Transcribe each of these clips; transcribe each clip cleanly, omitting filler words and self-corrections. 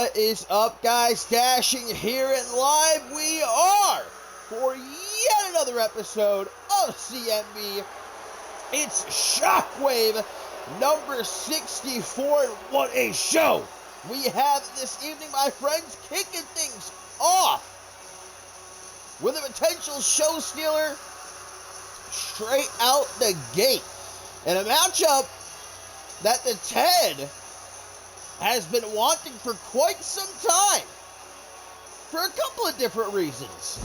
What is up, guys? Dashing here and live we are for yet another episode of CMV. It's Shockwave number 64, and what a show we have this evening, my friends. Kicking things off with a potential show stealer straight out the gate, and a matchup that the Ted has been wanting for quite some time, for a couple of different reasons.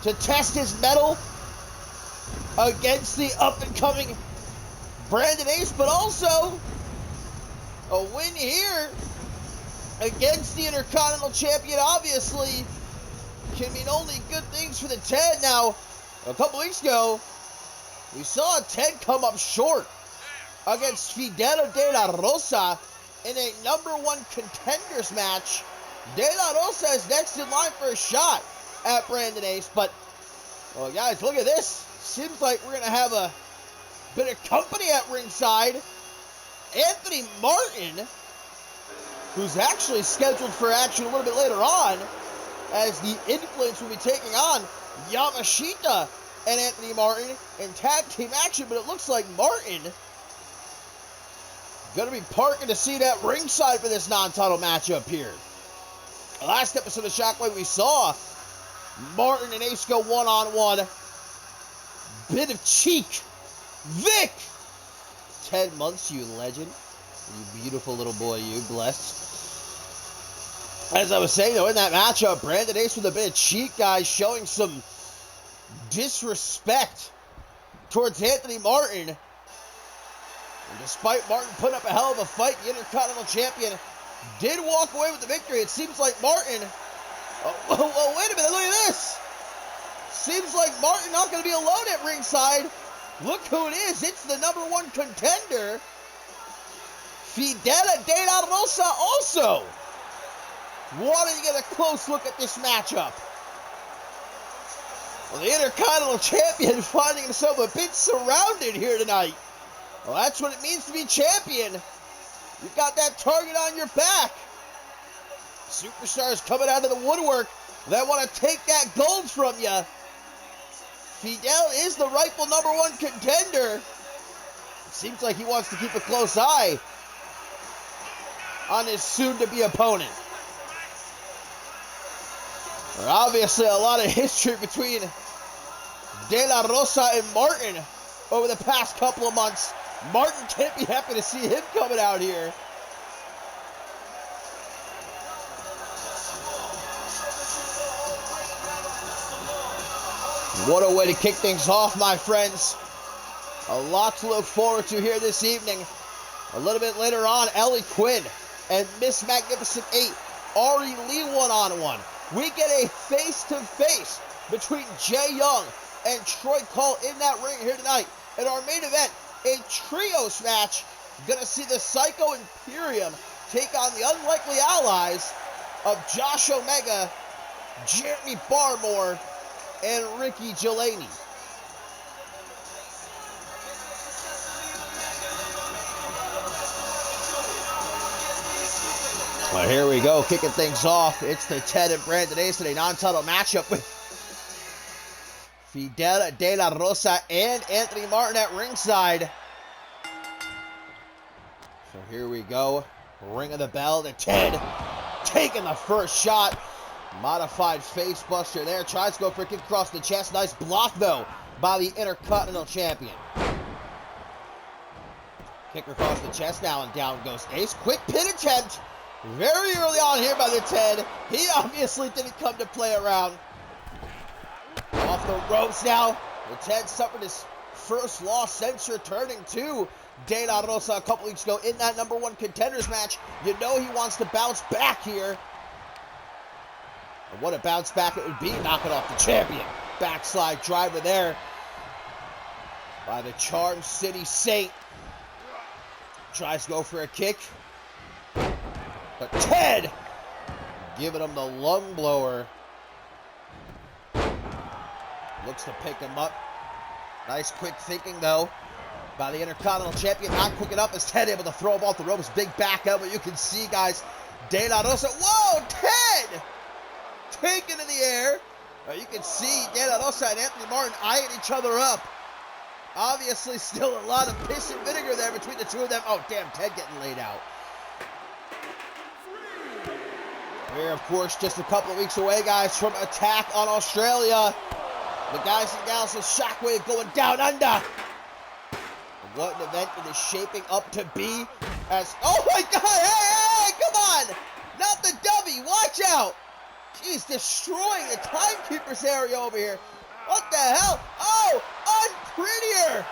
To test his mettle against the up-and-coming Brandon Ace, but also a win here against the Intercontinental Champion, obviously, can mean only good things for the Ted. Now, a couple weeks ago, we saw Ted come up short against Fidel de la Rosa in a number one contenders match. De La Rosa is next in line for a shot at Brandon Ace, but, well, guys, look at this. Seems like we're going to have a bit of company at ringside. Anthony Martin, who's actually scheduled for action a little bit later on, as the Influence will be taking on Yamashita and Anthony Martin in tag team action, but it looks like Martin going to be parking the seat at ringside for this non-title matchup here. Last episode of Shockwave, we saw Martin and Ace go one-on-one. Bit of cheek. Vic! 10 months, you legend. You beautiful little boy, you blessed. As I was saying, though, in that matchup, Brandon Ace with a bit of cheek, guys, showing some disrespect towards Anthony Martin. And despite Martin putting up a hell of a fight, the Intercontinental Champion did walk away with the victory. It seems like Martin... Oh, wait a minute, look at this! Seems like Martin not going to be alone at ringside. Look who it is. It's the number one contender, Fidel de la Rosa, also wanting to get a close look at this matchup. Well, the Intercontinental Champion finding himself a bit surrounded here tonight. Well, that's what it means to be champion. You've got that target on your back. Superstars coming out of the woodwork that want to take that gold from you. Fidel is the rightful number one contender. It seems like he wants to keep a close eye on his soon-to-be opponent. There's obviously a lot of history between De La Rosa and Martin over the past couple of months. Martin can't be happy to see him coming out here. What a way to kick things off, my friends. A lot to look forward to here this evening. A little bit later on, Ellie Quinn and Miss Magnificent 8, Ari Lee one-on-one. We get a face-to-face between Jay Young and Troy Cole in that ring here tonight. In our main event, a trios match. Gonna see the Psycho Imperium take on the unlikely allies of Josh Omega, Jeremy Barmore, and Ricky Delaney. Well, here we go, kicking things off. It's the Ted and Brandon Ace in a non-title matchup with Fidel de la Rosa and Anthony Martin at ringside. So here we go. Ring of the bell. The Ted taking the first shot. Modified face buster there. Tries to go for a kick across the chest. Nice block, though, by the Intercontinental Champion. Kick across the chest now, and down goes Ace. Quick pin attempt. Very early on here by the Ted. He obviously didn't come to play around. Off the ropes now. The Ted suffered his first loss since returning to De La Rosa a couple weeks ago in that number one contenders match. You know he wants to bounce back here. And what a bounce back it would be, knocking off the champion. Backslide driver there by the Charm City Saint. Tries to go for a kick. But Ted giving him the lung blower. Looks to pick him up. Nice quick thinking, though, by the Intercontinental Champion. Not quick enough as Ted able to throw him off the ropes. Big back elbow. You can see, guys, De La Rosa. Whoa, Ted! Taken in the air. You can see De La Rosa and Anthony Martin eyeing each other up. Obviously, still a lot of piss and vinegar there between the two of them. Oh, damn, Ted getting laid out. We're, of course, just a couple of weeks away, guys, from Attack on Australia. The guys and gals of Shockwave going down under. And what an event it is shaping up to be. As, oh my God, hey, come on. Not the dummy, watch out. He's destroying the Timekeeper's area over here. What the hell? Oh, unprettier.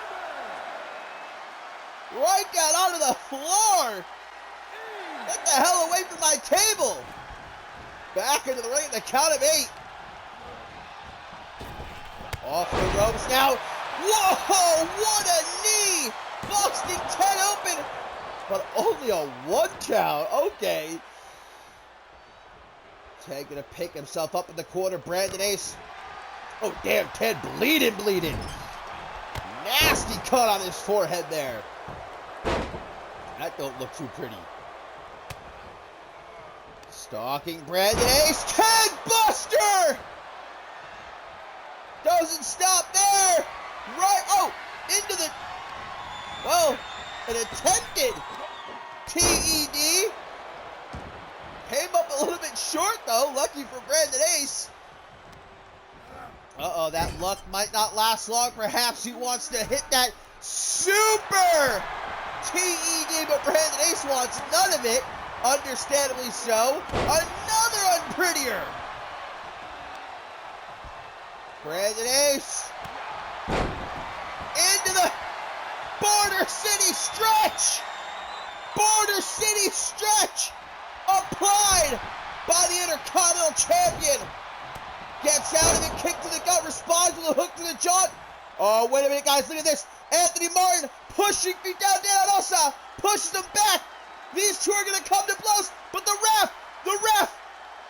Right down onto the floor. Get the hell away from my table. Back into the ring at the count of 8. Off the ropes now. Whoa, what a knee. Busting Ted open. But only a 1 count. Okay. Ted gonna pick himself up in the corner. Brandon Ace. Oh, damn, Ted bleeding. Nasty cut on his forehead there. That don't look too pretty. Stalking Brandon Ace. Ted Buster! Doesn't stop there. Right, oh, into the, well, an attempted TED. Came up a little bit short, though. Lucky for Brandon Ace. Uh-oh, that luck might not last long. Perhaps he wants to hit that super TED, but Brandon Ace wants none of it. Understandably so. Another unprettier. Brandon Ace. Into the Border City stretch. Border City stretch. Applied by the Intercontinental Champion. Gets out of it, kick to the gut, responds with a hook to the jaw. Oh, wait a minute, guys, look at this. Anthony Martin pushing feet down, De La Rosa pushes him back. These two are going to come to blows, but the ref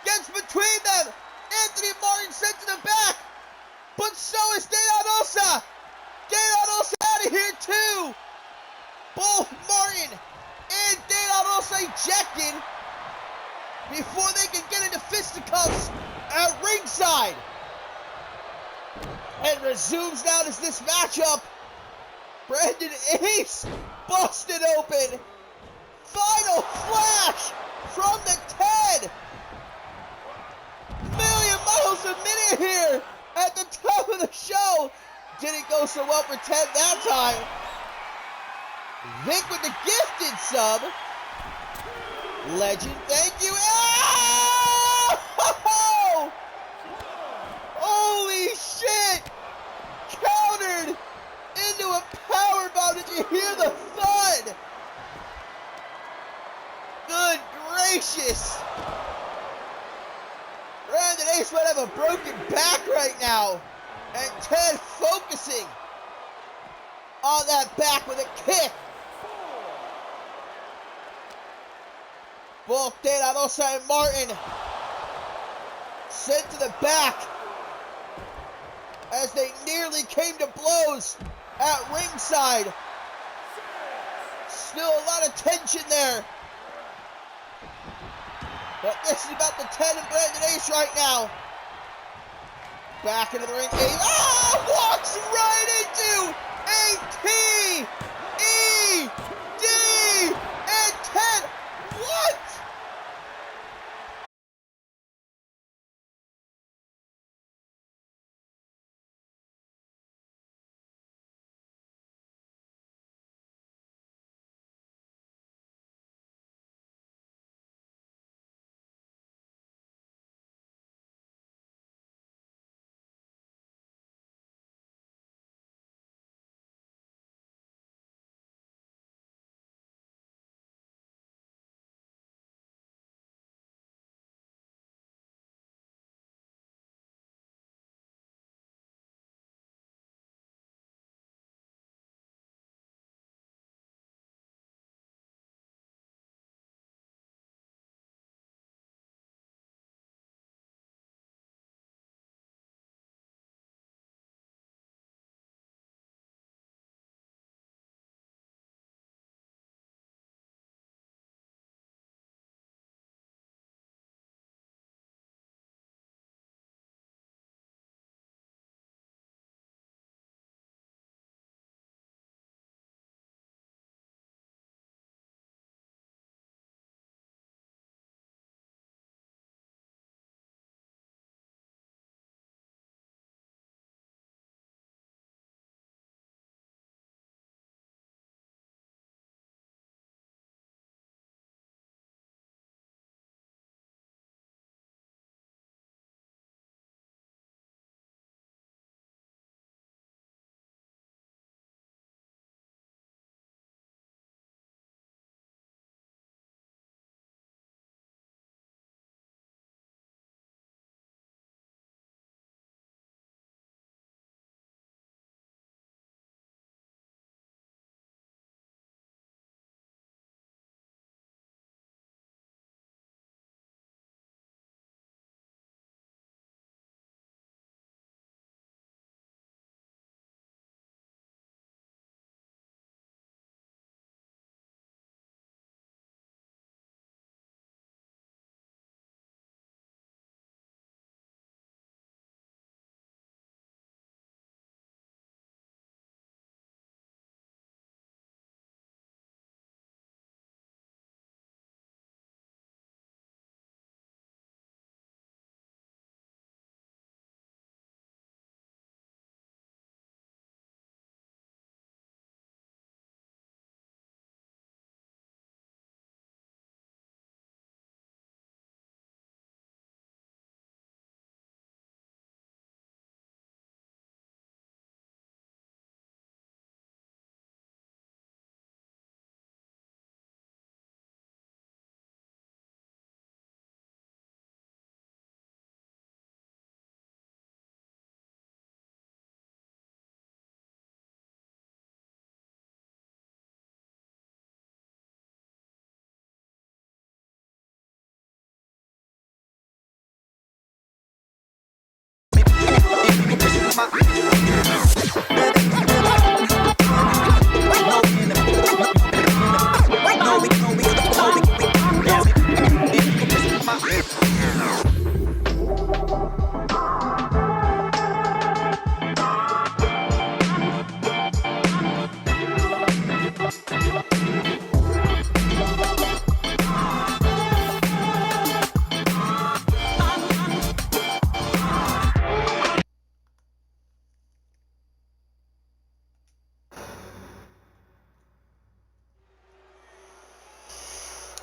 gets between them. Anthony Martin sent to the back, but so is De La Rosa. De La Rosa out of here too. Both Martin and De La Rosa ejected before they can get into fisticuffs at ringside. And resumes now as this matchup. Brandon Ace busted open. Final flash from the Ted. Million miles a minute here at the top of the show. Didn't go so well for Ted that time. Vic with the gifted sub. Legend, thank you. Oh! Holy shit! Countered into a powerbomb. Did you hear the thud? Good gracious. Brandon Ace might have a broken back right now. And Ted focusing on that back with a kick. Both De La Rosa and Martin sent to the back as they nearly came to blows at ringside. Still a lot of tension there. But this is about the Ted and Brandon Ace right now. Back into the ring. Ace walks right into A-T-E-D and Ted. What?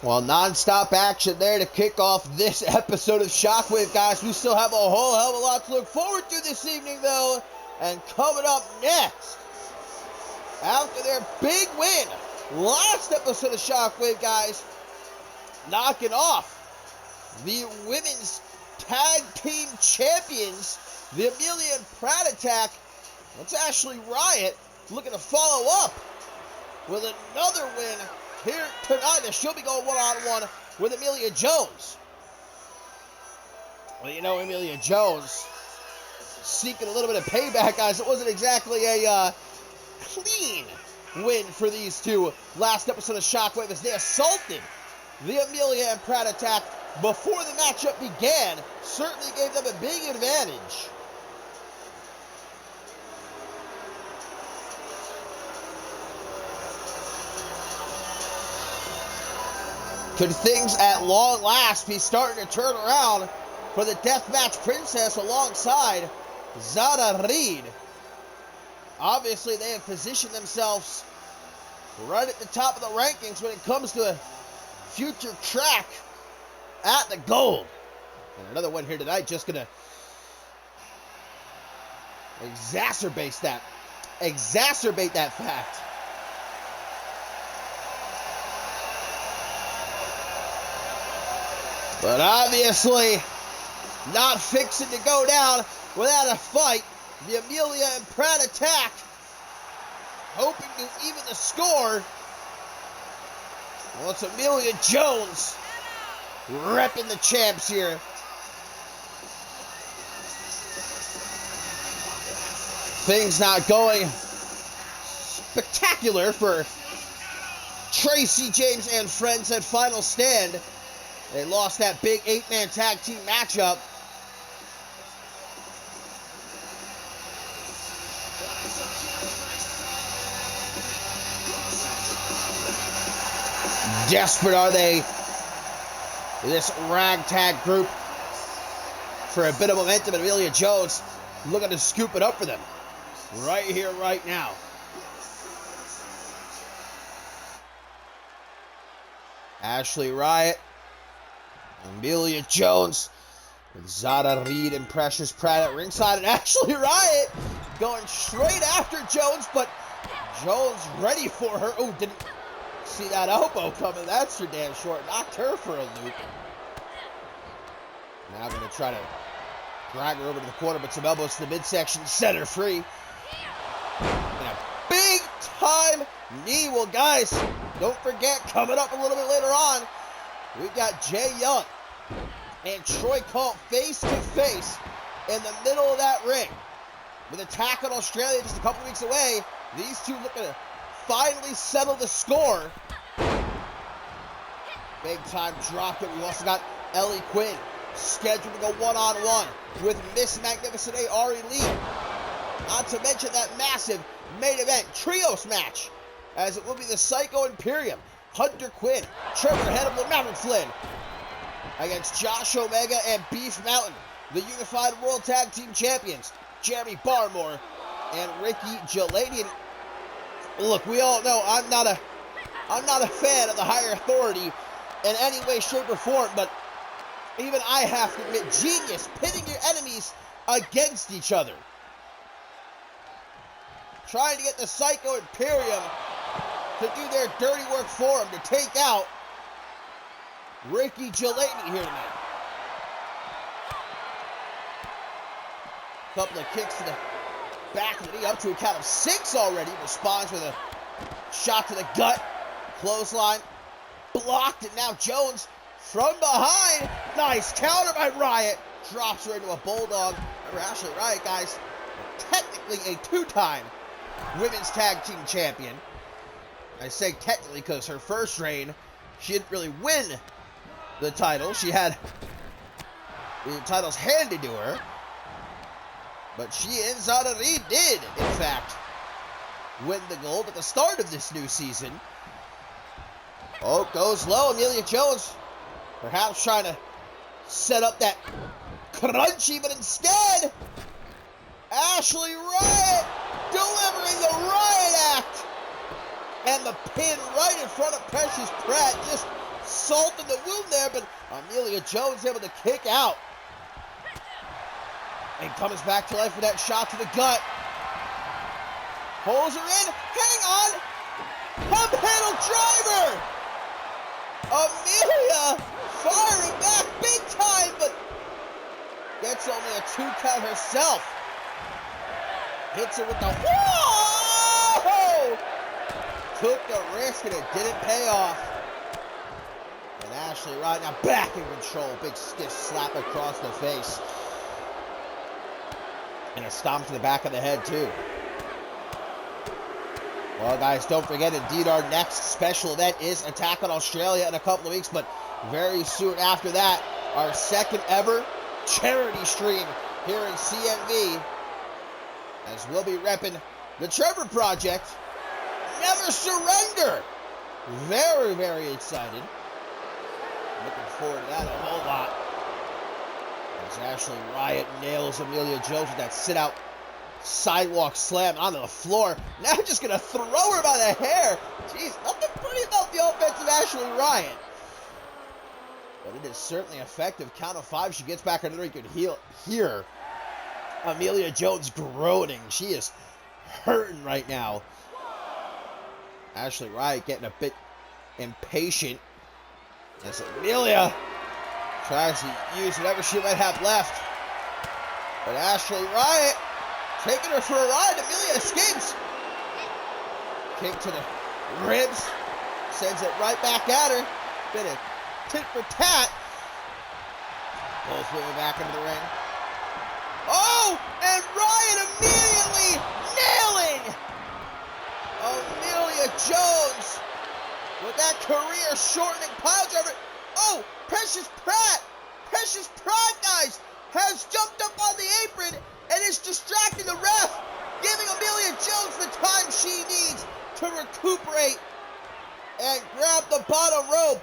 Well, non-stop action there to kick off this episode of Shockwave, guys. We still have a whole hell of a lot to look forward to this evening, though. And coming up next, after their big win, last episode of Shockwave, guys, knocking off the women's tag team champions, the Amelia and Pratt Attack. That's Ashley Riot looking to follow up with another win here tonight, as she'll be going one-on-one with Amelia Jones. Well, you know, Amelia Jones seeking a little bit of payback, guys. It wasn't exactly a clean win for these two last episode of Shockwave as they assaulted the Amelia and Pratt Attack before the matchup began. Certainly gave them a big advantage. Could things at long last be starting to turn around for the Deathmatch Princess alongside Zara Reed? Obviously, they have positioned themselves right at the top of the rankings when it comes to a future track at the gold. And another one here tonight just going to exacerbate that fact. But obviously, not fixing to go down without a fight. The Amelia and Pratt Attack hoping to even the score. Well, it's Amelia Jones repping the champs here. Things not going spectacular for Tracy James and friends at Final Stand. They lost that big 8-man tag team matchup. Desperate are they, this ragtag group, for a bit of momentum, and Amelia Jones looking to scoop it up for them right here, right now. Ashley Riot, Amelia Jones, with Zara Reed and Precious Pratt at ringside, and Ashley Riot going straight after Jones, but Jones ready for her. Oh, didn't see that elbow coming. That's for damn short. Knocked her for a loop. Now going to try to drag her over to the corner, but some elbows to the midsection, set her free. And a big time knee. Well, guys, don't forget, coming up a little bit later on, we've got Jay Young and Troy Colt face to face in the middle of that ring. With Attack on Australia just a couple weeks away, these two looking to finally settle the score. Big time drop that. We also got Ellie Quinn scheduled to go one-on-one with Miss Magnificent A. Ari Lee. Not to mention that massive main event trios match, as it will be the Psycho Imperium, Hunter Quinn, Trevor Hannibal, Maverick Flynn, against Josh Omega and Beef Mountain, the Unified World Tag Team Champions, Jeremy Barmore and Ricky Geladian. Look, we all know I'm not a fan of the higher authority in any way, shape, or form, but even I have to admit, genius, pitting your enemies against each other. Trying to get the Psycho Imperium to do their dirty work for him, to take out Ricky Geladian here tonight. Couple of kicks to the back of the knee, up to a count of 6 already. Responds with a shot to the gut. Clothesline blocked, and now Jones from behind. Nice counter by Riot. Drops her into a bulldog. Remember, Ashley Riot, guys, technically a two-time Women's Tag Team Champion. I say technically because her first reign, she didn't really win the title. She had the titles handed to her. But she and Zadari did, in fact, win the gold at the start of this new season. Oh, goes low. Amelia Jones perhaps trying to set up that crunchy, but instead, Ashley Riot delivering the Riot Act. And the pin right in front of Precious Pratt. Just salt in the wound there, but Amelia Jones able to kick out. And comes back to life with that shot to the gut. Pulls her in. Hang on. Pump handle driver. Amelia firing back big time, but gets only a 2 count herself. Hits her with the whoa! Took the risk and it didn't pay off. And Ashley right now back in control. Big stiff slap across the face. And a stomp to the back of the head, too. Well, guys, don't forget, indeed, our next special event is Attack on Australia in a couple of weeks, but very soon after that, our second ever charity stream here in CMV, as we'll be repping the Trevor Project, Never Surrender. Very, very excited. Looking forward to that a whole lot. As Ashley Riot nails Amelia Jones with that sit-out sidewalk slam onto the floor. Now just going to throw her by the hair. Jeez, nothing pretty about the offense of Ashley Riot. But it is certainly effective. Count of 5. She gets back under the ring. You can hear Amelia Jones groaning. She is hurting right now. Ashley Riot getting a bit impatient as Amelia tries to use whatever she might have left. But Ashley Riot taking her for a ride. Amelia escapes. Kick to the ribs. Sends it right back at her. Bit of tit for tat. Both women back into the ring. Oh! And Riot immediately nailing Amelia Jones with that career-shortening pile driver. Oh! Precious Pratt! Precious Pratt, guys, has jumped up on the apron and is distracting the ref, giving Amelia Jones the time she needs to recuperate and grab the bottom rope.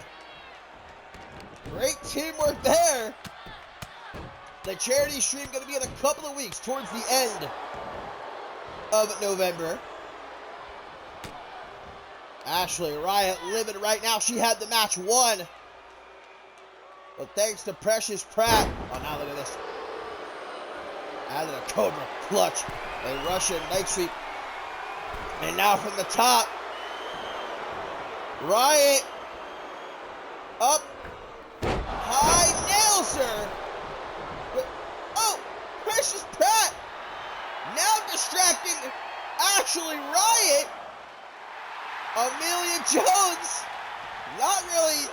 Great teamwork there. The charity stream going to be in a couple of weeks towards the end of November. Ashley Riot living right now. She had the match won. But thanks to Precious Pratt. Oh, now look at this. Out of the Cobra clutch. A Russian leg sweep. And now from the top. Riot. Up. High. Nails her. But, oh. Precious Pratt. Now distracting Ashley Riot. Amelia Jones. Not really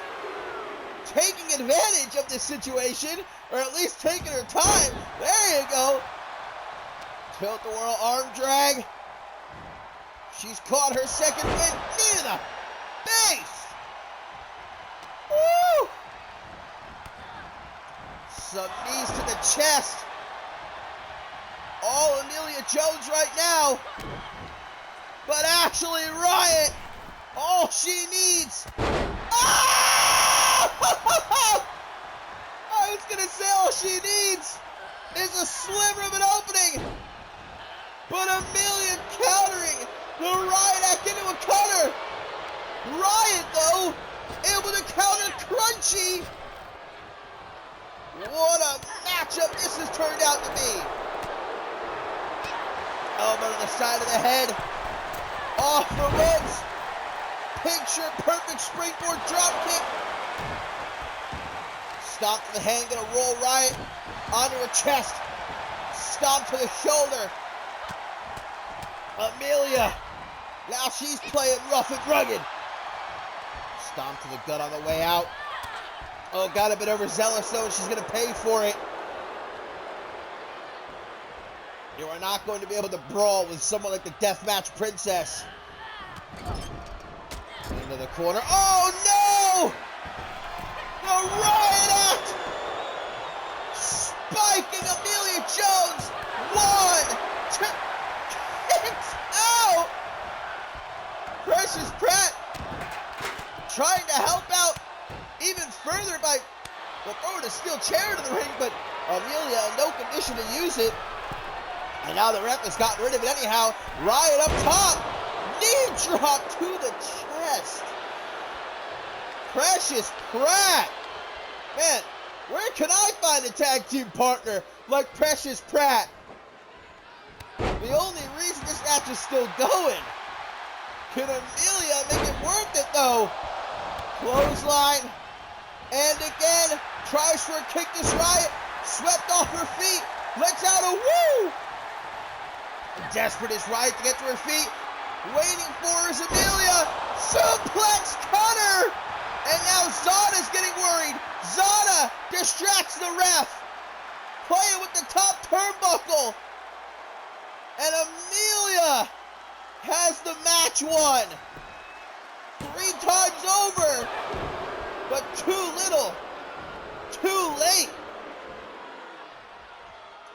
taking advantage of this situation, or at least taking her time. There you go. Tilt-a-whirl arm drag. She's caught her second win. Knee to the face. Woo! Some knees to the chest. All Amelia Jones right now. But Ashley Riot, all she needs. I was going to say all she needs is a sliver of an opening. But Amelia countering the Riot Act into a cutter. Riot, though, able to counter Crunchy. What a matchup this has turned out to be. Elbow to the side of the head. Off the ropes. Picture perfect springboard drop kick. Stomp to the hand, gonna roll Riot onto her chest. Stomp to the shoulder. Amelia, now she's playing rough and rugged. Stomp to the gut on the way out. Oh, got a bit overzealous though, and she's gonna pay for it. You are not going to be able to brawl with someone like the Deathmatch Princess. Into the corner. Oh no! The riot act! Spiking Amelia Jones. 1, 2, kicks out! Precious Pratt trying to help out even further by throwing a steel chair into the ring, but Amelia in no condition to use it. And now the ref has gotten rid of it anyhow. Riot up top. Knee drop to the chest. Precious Pratt. Man, where can I find a tag team partner like Precious Pratt? The only reason this match is still going. Can Amelia make it worth it though? Clothesline. And again, tries for a kick to Riot. Swept off her feet. Lets out a woo! Desperate is Riot to get to her feet. Waiting for her is Amelia. Suplex cutter! And now Zana's getting worried. Zana distracts the ref. Playing with the top turnbuckle. And Amelia has the match won. 3 times over. But too little. Too late.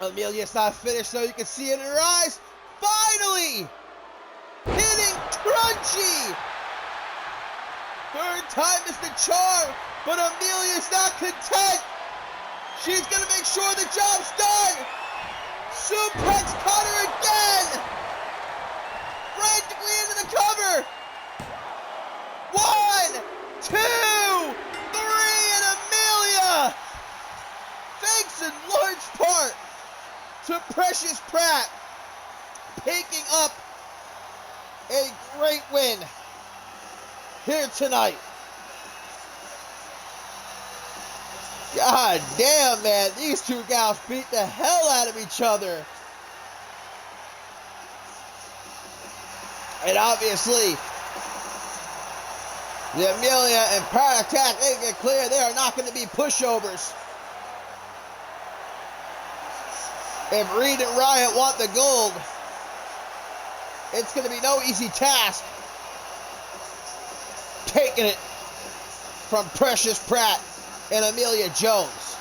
Amelia's not finished, though. You can see it in her eyes. Finally! Hitting Crunchy! 3rd time is the charm, but Amelia's not content. She's going to make sure the job's done. Suplex cutter again! Frantically into the cover. 1, 2, 3, and Amelia! Thanks in large part to Precious Pratt picking up a great win here tonight. God damn, man, these two gals beat the hell out of each other. And obviously, the Amelia and Pratt attack make it clear they are not going to be pushovers. If Reed and Riot want the gold, it's going to be no easy task taking it from Precious Pratt and Amelia Jones.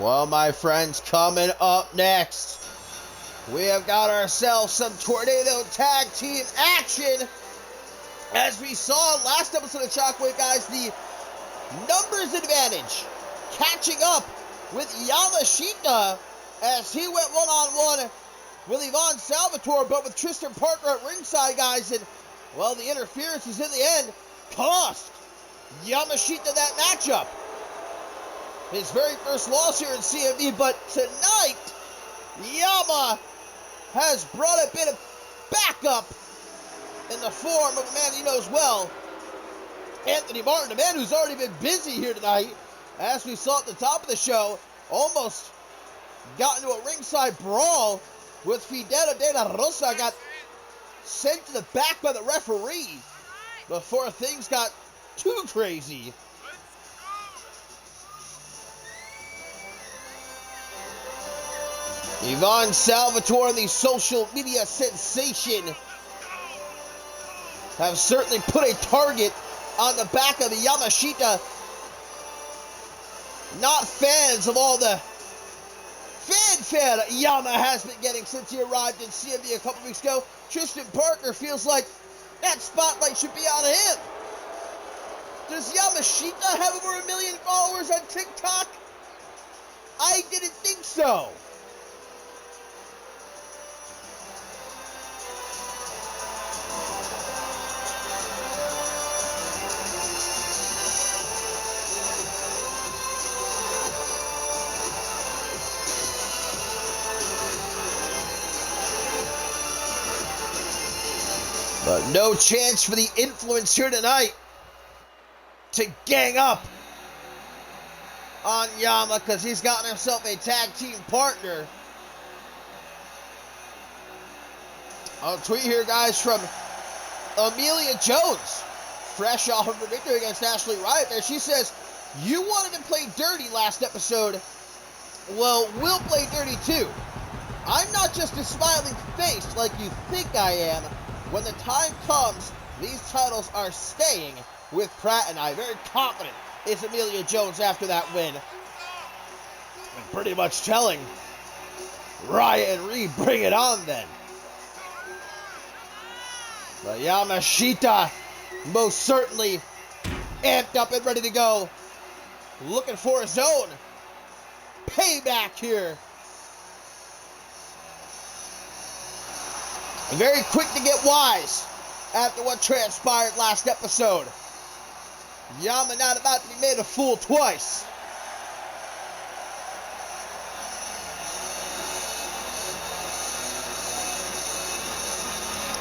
Well, my friends, coming up next, we have got ourselves some Tornado Tag Team action. As we saw last episode of Shockwave, guys, the numbers advantage catching up with Yamashita as he went one-on-one with Ivan Salvatore, but with Tristan Parker at ringside, guys, and, well, the interferences in the end cost Yamashita that matchup. His very first loss here in CMV, but tonight, Yama has brought a bit of backup in the form of a man he knows well, Anthony Martin, a man who's already been busy here tonight, as we saw at the top of the show, almost got into a ringside brawl with Fidel de la Rosa, got sent to the back by the referee before things got too crazy. Ivan Salvatore and the social media sensation have certainly put a target on the back of Yamashita. Not fans of all the fanfare Yama has been getting since he arrived in CMV a couple weeks ago. Tristan Parker feels like that spotlight should be on him. Does Yamashita have over 1 million followers on TikTok? I didn't think so. But no chance for the influence here tonight to gang up on Yama, because he's gotten himself a tag team partner. I'll tweet here, guys, from Amelia Jones, fresh off of her victory against Ashley Riot there. She says, "You wanted to play dirty last episode. Well, we'll play dirty too. I'm not just a smiling face like you think I am. When the time comes, these titles are staying with Pratt and I." Very confident is Amelia Jones after that win. And pretty much telling Riot and Reed, bring it on then. But Yamashita most certainly amped up and ready to go. Looking for his own payback here. Very quick to get wise after what transpired last episode. Yama not about to be made a fool twice.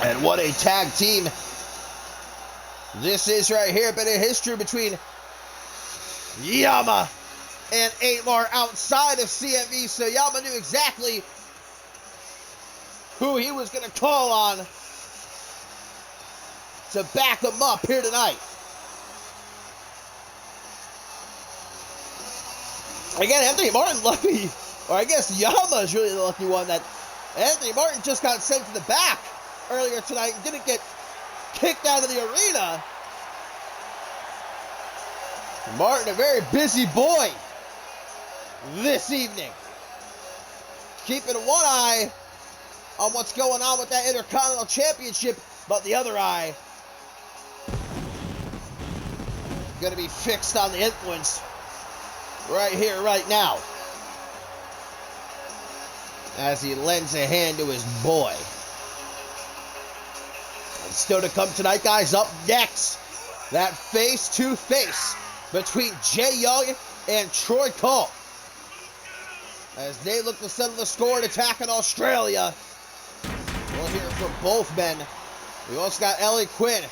And what a tag team this is right here. Been a history between Yama and Amar outside of CMV, so Yama knew exactly who he was going to call on to back him up here tonight. Again, Anthony Martin lucky, or I guess Yama is really the lucky one that Anthony Martin just got sent to the back earlier tonight and didn't get kicked out of the arena. Martin, a very busy boy this evening, keeping one eye on what's going on with that Intercontinental Championship, but the other eye going to be fixed on the influence right here, right now, as he lends a hand to his boy. And still to come tonight, guys, up next, that face-to-face between Jay Young and Troy Cole, as they look to settle the score and attack in Australia. We'll hear from both men. We also got Ellie Quinn,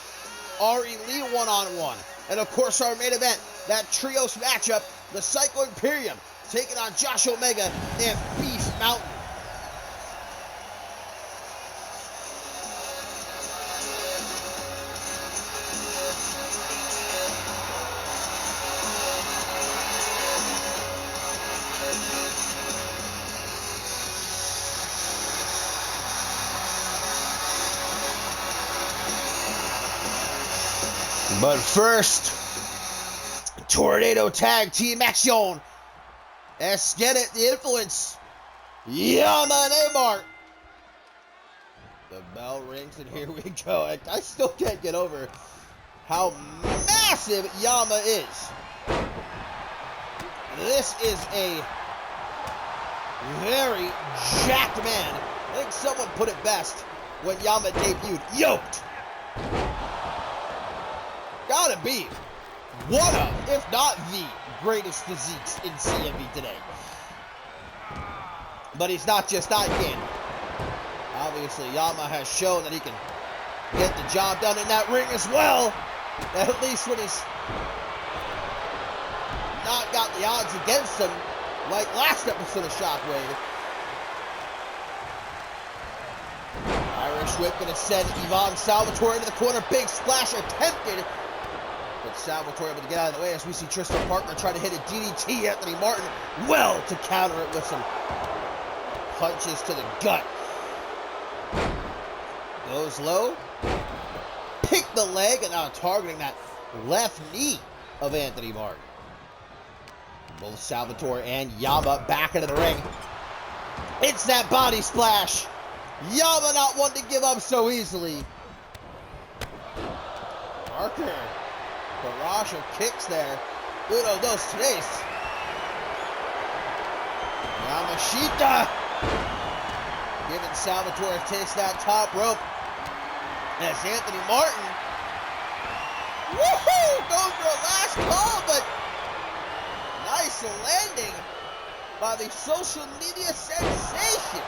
Ari Lee one-on-one. And of course our main event, that trios matchup, the Psycho Imperium taking on Josh Omega and Beast Mountain. But first, Tornado Tag Team Action Let's get it. The influence. Yama and Amart. The bell rings, and here we go. I still can't get over how massive Yama is. This is a very jacked man. I think someone put it best when Yama debuted. Yoked. Gotta be one of, if not the greatest physiques in CMV today. But he's not just eye candy. Obviously, Yama has shown that he can get the job done in that ring as well. At least when he's not got the odds against him, like last episode of Shockwave. Irish whip gonna send Ivan Salvatore into the corner. Big splash attempted. But Salvatore able to get out of the way as we see Tristan Parker try to hit a DDT. Anthony Martin well to counter it with some punches to the gut. Goes low. Pick the leg, and now targeting that left knee of Anthony Martin. Both Salvatore and Yama back into the ring. It's that body splash. Yama not one to give up so easily. Parker. Barrage of kicks there. Uno, dos, tres. Yamashita. Giving Salvatore a taste that top rope. That's Anthony Martin. Woohoo! Going for a last call, but nice landing by the social media sensation.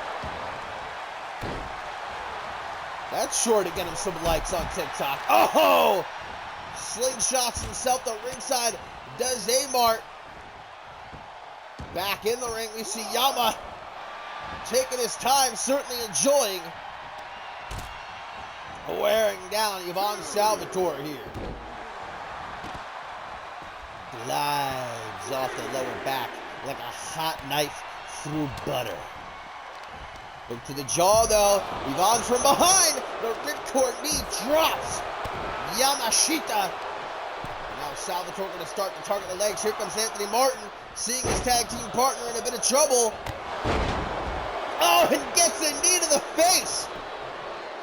That's sure to get him some likes on TikTok. Oh! Slingshots himself to ringside. Does Amart. Back in the ring, we see Yama taking his time, certainly enjoying wearing down Ivan Salvatore here. Glides off the lower back like a hot knife through butter. Look to the jaw though. Ivan from behind. The ripcord knee drops. Yamashita. And now Salvatore going to start to target the legs. Here comes Anthony Martin, seeing his tag team partner in a bit of trouble. Oh, and gets a knee to the face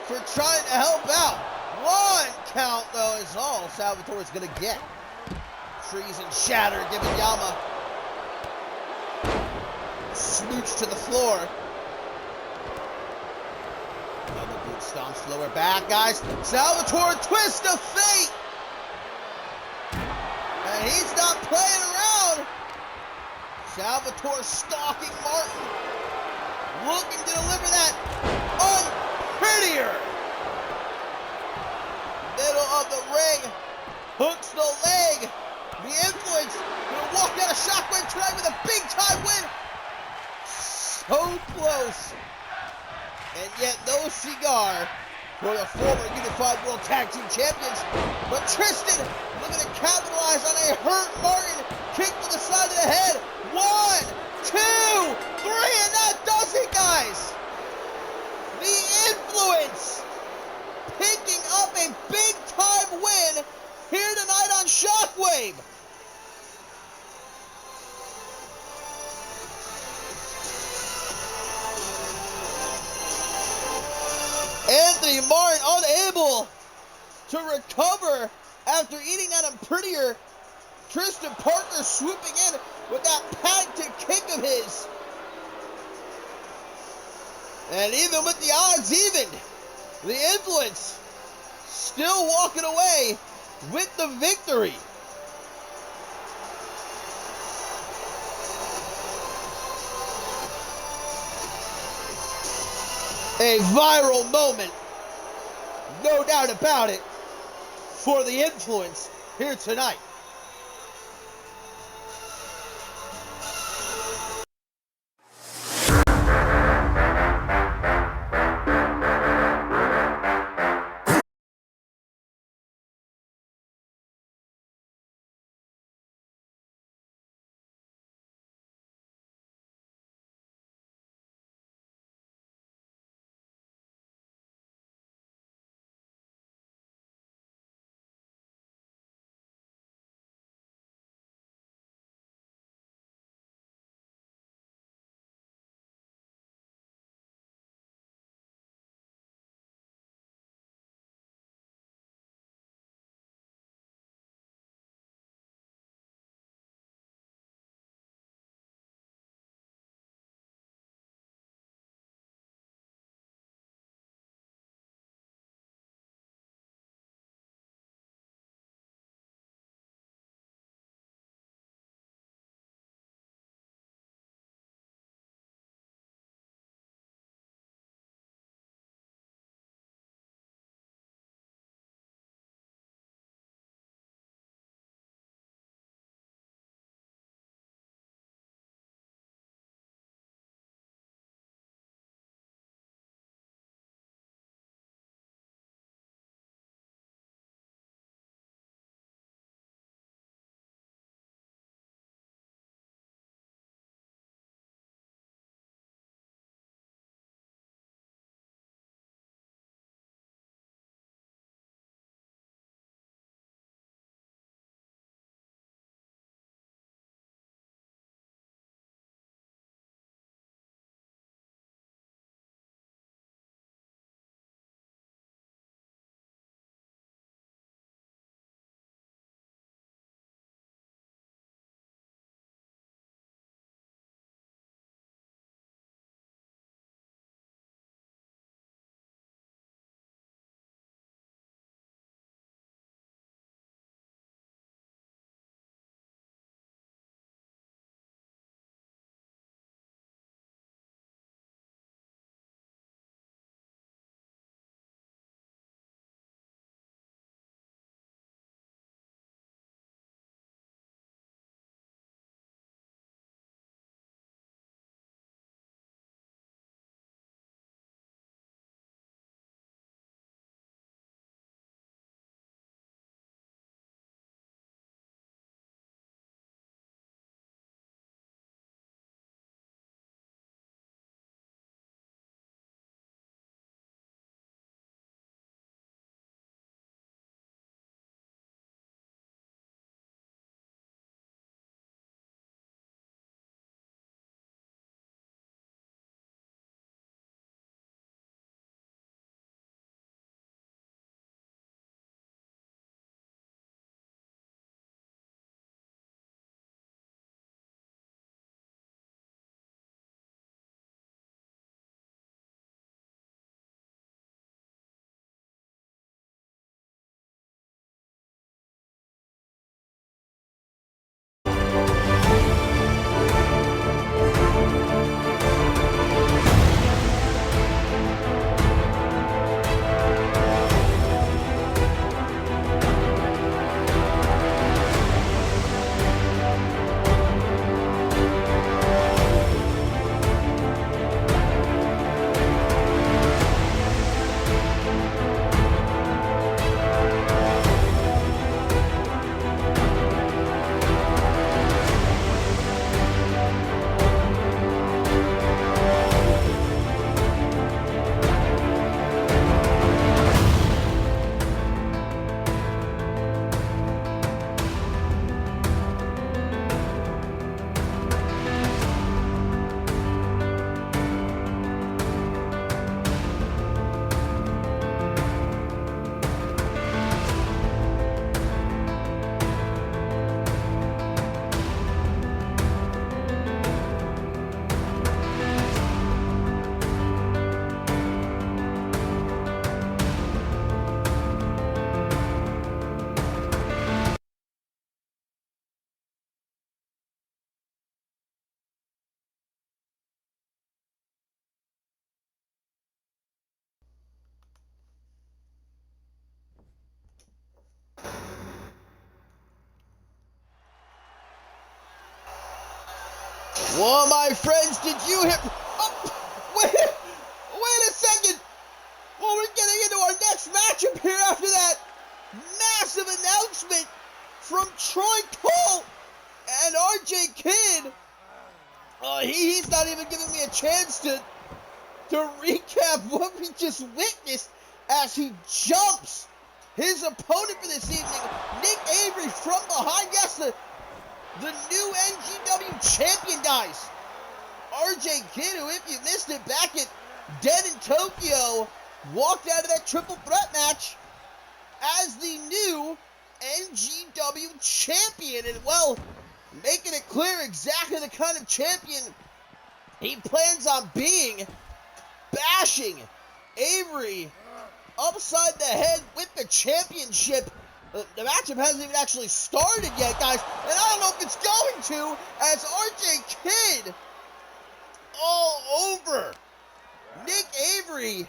for trying to help out. One count, though, is all Salvatore's going to get. Trees and shatter, giving Yama smooch to the floor. Double boot stomps lower back, guys. Salvatore twist of fate. And he's not playing around. Salvatore stalking Martin. Looking to deliver that unprettier. Middle of the ring. Hooks the leg. The influence. Gonna walk out of Shockwave tonight with a big time win. So close. And yet no cigar for the former Unified World Tag Team Champions. But Tristan looking to capitalize on a hurt Martin. Kick to the side of the head. 1, 2, 3, and that does it, guys. The influence picking up a big time win here tonight on Shockwave. Anthony Martin unable to recover after eating that unprettier. Tristan Parker swooping in with that patented kick of his. And even with the odds evened, the influence still walking away with the victory. A viral moment, no doubt about it, for the influence here tonight. Well, my friends, did you hear? Oh, wait a second. Well, we're getting into our next matchup here after that massive announcement from Troy Cole and RJ Kidd. He's not even giving me a chance to recap what we just witnessed as he jumps his opponent for this evening, Nick Avery, from behind. Yes, the new NGW champion, guys. RJ Kidd, who, if you missed it, back at Dead in Tokyo, walked out of that triple threat match as the new NGW champion. And, well, making it clear exactly the kind of champion he plans on being, bashing Avery upside the head with the championship. The matchup hasn't even actually started yet, guys, and I don't know if it's going to, as RJ Kidd all over Nick Avery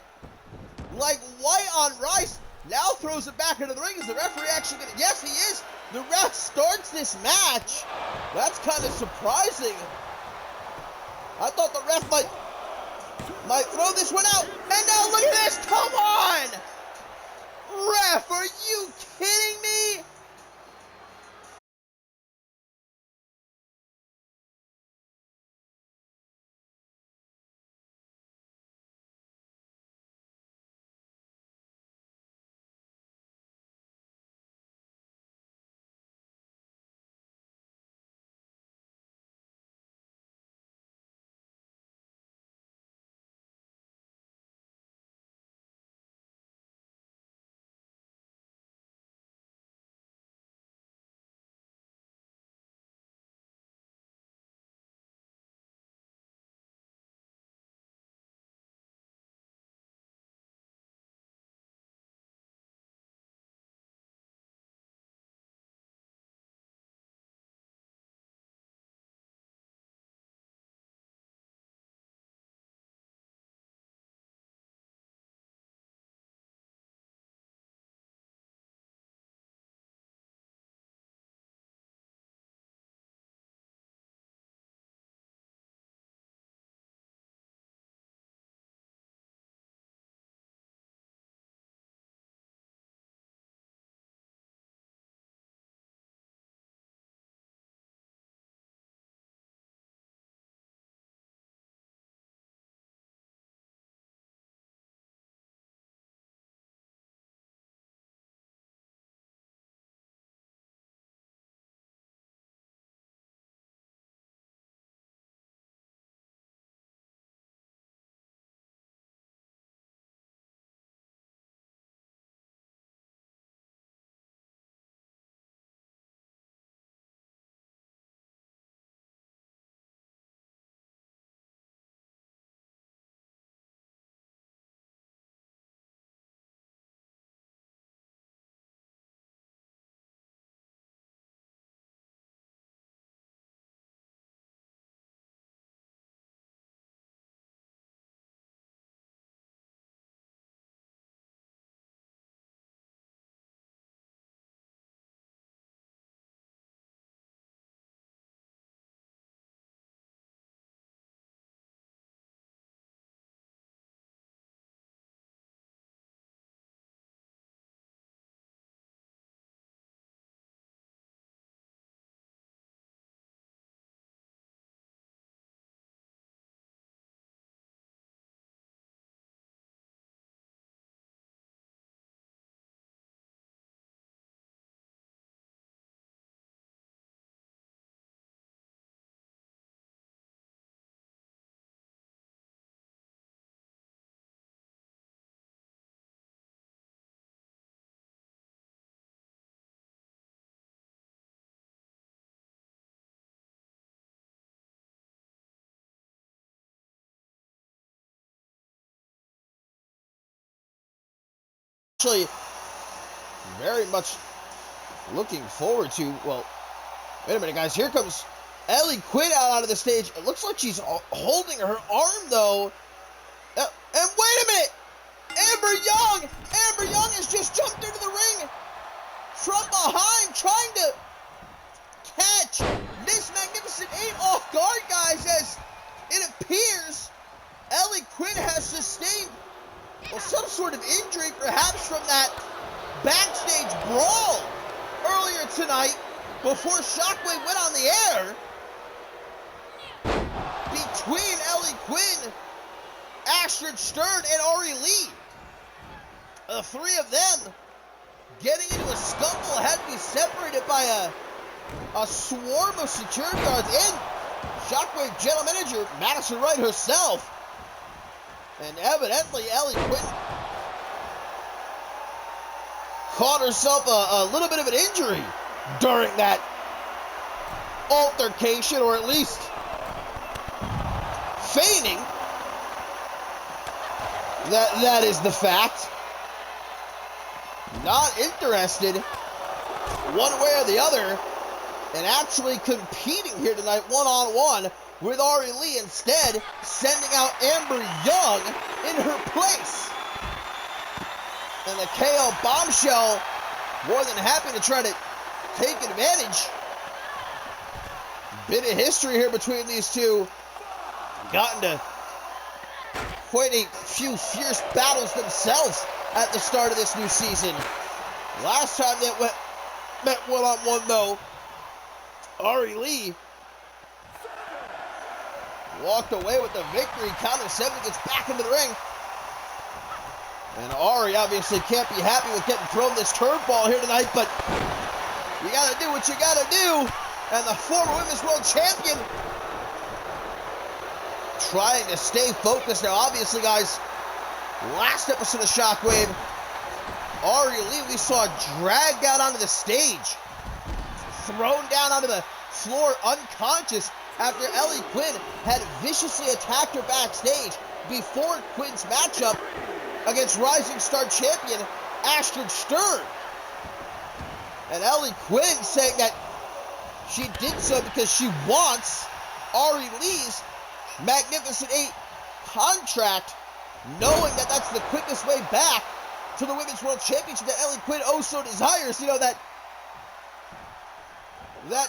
like white on rice. Now throws it back into the ring. Is the referee actually going to? Yes, he is. The ref starts this match. That's kind of surprising. I thought the ref might throw this one out. And now look at this. Come on. Ref, are you kidding me? Actually, very much looking forward to, well, wait a minute, guys. Here comes Ellie Quinn out onto the stage. It looks like she's holding her arm, though. And wait a minute! Amber Young has just jumped into the ring from behind, trying to catch Miss Magnificent 8 off guard, guys. guys, as it appears Ellie Quinn has sustained some sort of injury, perhaps from that backstage brawl earlier tonight before Shockwave went on the air between Ellie Quinn, Astrid Stern, and Ari Lee. The three of them getting into a scuffle had to be separated by a swarm of security guards and Shockwave general manager Madison Wright herself. And evidently Ellie Quinn caught herself a little bit of an injury during that altercation, or at least feigning. That is the fact. Not interested one way or the other in actually competing here tonight one-on-one with Ari Lee, instead sending out Amber Young in her place. And the KO Bombshell more than happy to try to take advantage. Bit of history here between these two. Gotten to quite a few fierce battles themselves at the start of this new season. Last time they met one-on-one, though, Ari Lee walked away with the victory. Count of 7, gets back into the ring. And Ari obviously can't be happy with getting thrown this curveball here tonight, but you gotta do what you gotta do. And the former Women's World Champion trying to stay focused. Now, obviously, guys, last episode of Shockwave, Ari Lee we saw dragged out onto the stage, thrown down onto the floor unconscious after Ellie Quinn had viciously attacked her backstage before Quinn's matchup against Rising Star champion Astrid Stern. And Ellie Quinn saying that she did so because she wants Ari Lee's Magnificent 8 contract, knowing that that's the quickest way back to the Women's World Championship that Ellie Quinn oh so desires. You know, that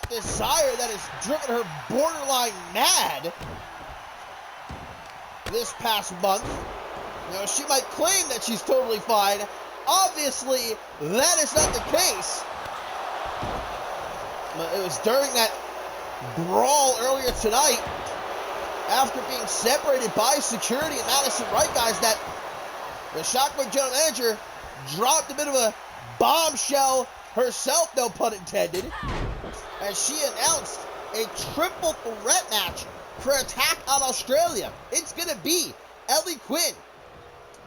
desire that has driven her borderline mad this past month. You know, she might claim that she's totally fine. Obviously, that is not the case. But it was during that brawl earlier tonight, after being separated by security and Madison Wright, guys, that the Shockwave general manager dropped a bit of a bombshell herself, no pun intended, as she announced a triple threat match for Attack on Australia. It's going to be Ellie Quinn,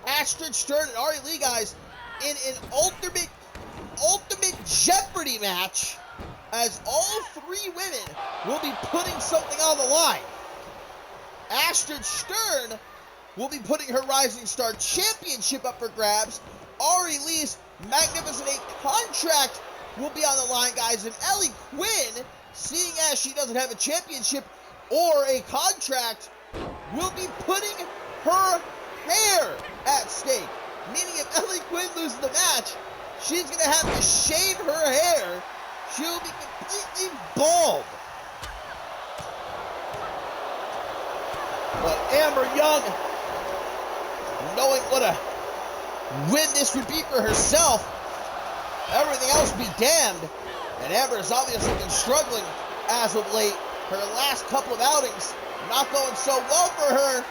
Astrid Stern, and Ari Lee, guys, in an ultimate Jeopardy match, as all three women will be putting something on the line. Astrid Stern will be putting her Rising Star Championship up for grabs. Ari Lee's Magnificent 8 contract will be on the line, guys. And Ellie Quinn, seeing as she doesn't have a championship or a contract, will be putting her hair at stake. Meaning if Ellie Quinn loses the match, she's going to have to shave her hair. She'll be completely bald. But Amber Young, knowing what a win this would be for herself, everything else be damned. And Amber has obviously been struggling as of late. Her last couple of outings not going so well for her.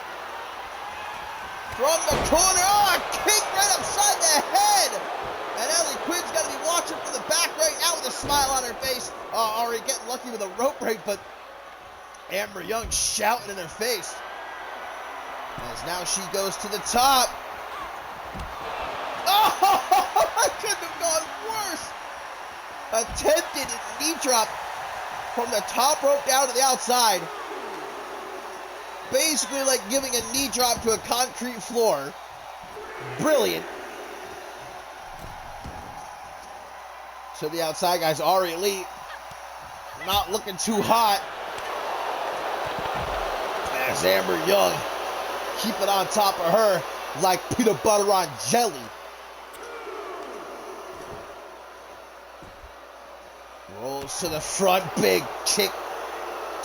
From the corner, a kick right upside the head. And Ellie Quinn's got to be watching from the back right now with a smile on her face. Already getting lucky with a rope break, but Amber Young shouting in her face. As now she goes to the top. Oh, it couldn't have gone worse. Attempted knee drop from the top rope down to the outside. Basically like giving a knee drop to a concrete floor. Brilliant. To the outside, guys. Ari Lee not looking too hot. As Amber Young keep it on top of her like peanut butter on jelly. Rolls to the front, big kick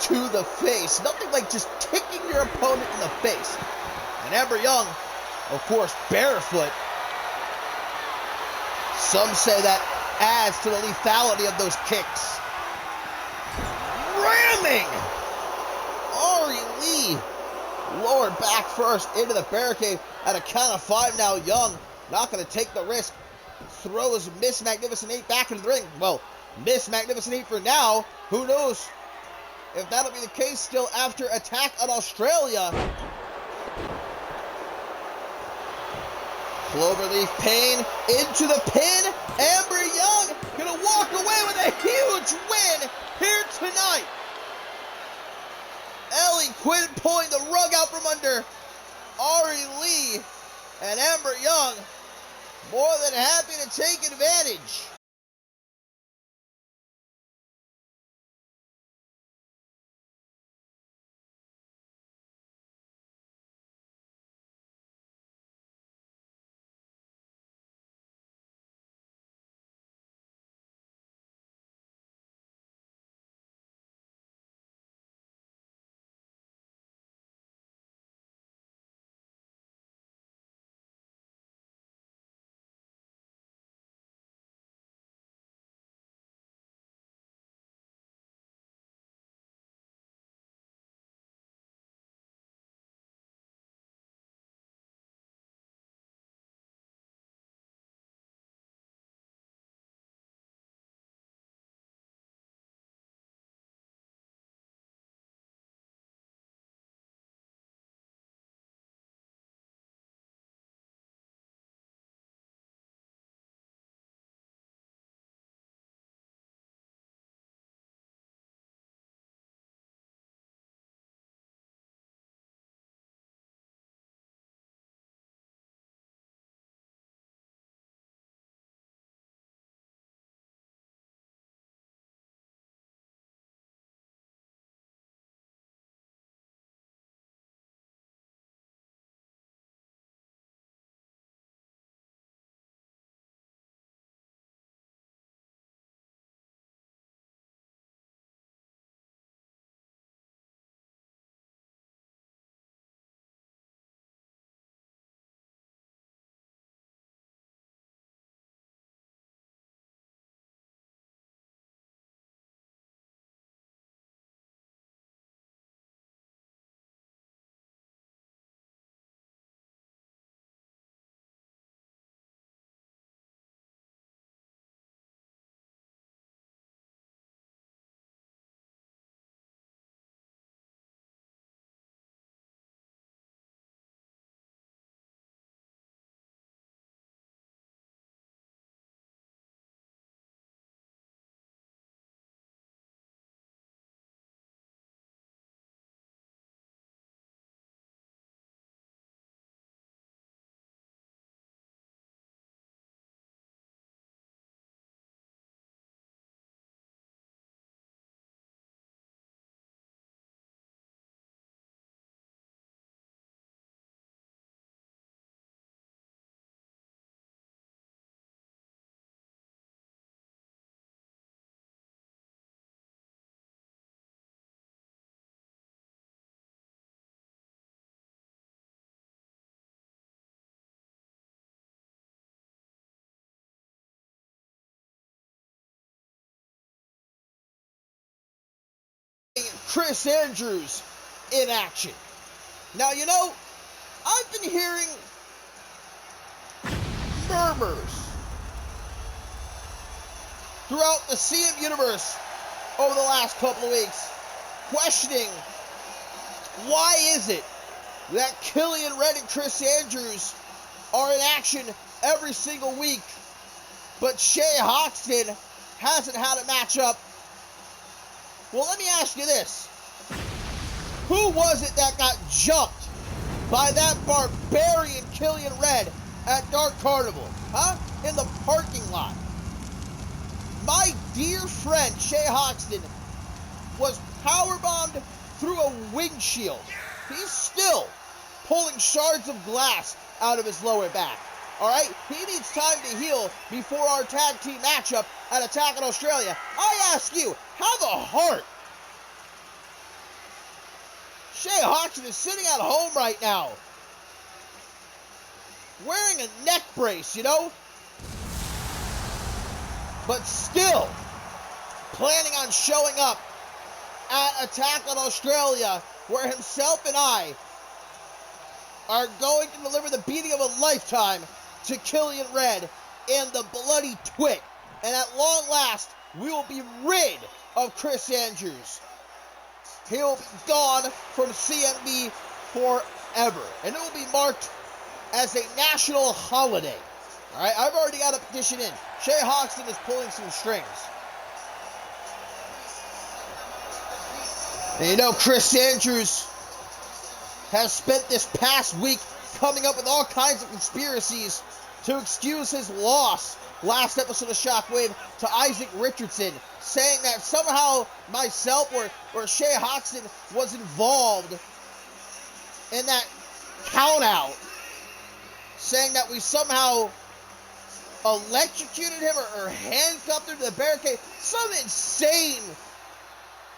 to the face. Nothing like just kicking your opponent in the face. And Amber Young, of course, barefoot. Some say that adds to the lethality of those kicks. Ramming! Ari Lee, lower back first into the barricade at a count of 5 now. Young not going to take the risk. Throws Miss Magnificent 8 back into the ring. Well, Miss Magnificent 8 for now. Who knows if that'll be the case still after Attack on Australia. Cloverleaf Payne into the pin. Amber Young gonna walk away with a huge win here tonight. Ellie Quinn pulling the rug out from under Ari Lee, and Amber Young more than happy to take advantage. Chris Andrews in action. Now, you know, I've been hearing murmurs throughout the CM universe over the last couple of weeks, questioning why is it that Killian Red and Chris Andrews are in action every single week, but Shay Hoxton hasn't had a matchup. Well, let me ask you this. Who was it that got jumped by that barbarian Killian Red at Dark Carnival? Huh? In the parking lot. My dear friend, Shay Hoxton, was powerbombed through a windshield. He's still pulling shards of glass out of his lower back. Alright? He needs time to heal before our tag team matchup at Attack on Australia. I ask you, have a heart. Shay Hawkson is sitting at home right now, wearing a neck brace, you know? But still planning on showing up at Attack on Australia, where himself and I are going to deliver the beating of a lifetime to Killian Red and the Bloody Twit. And at long last, we will be rid of Chris Andrews. He will be gone from CMV forever. And it will be marked as a national holiday. All right, I've already got a petition in. Shay Hawkson is pulling some strings. And you know, Chris Andrews has spent this past week coming up with all kinds of conspiracies to excuse his loss last episode of Shockwave to Isaac Richardson, saying that somehow myself or Shay Hawkson was involved in that count-out, saying that we somehow electrocuted him or handcuffed him to the barricade. Some insane,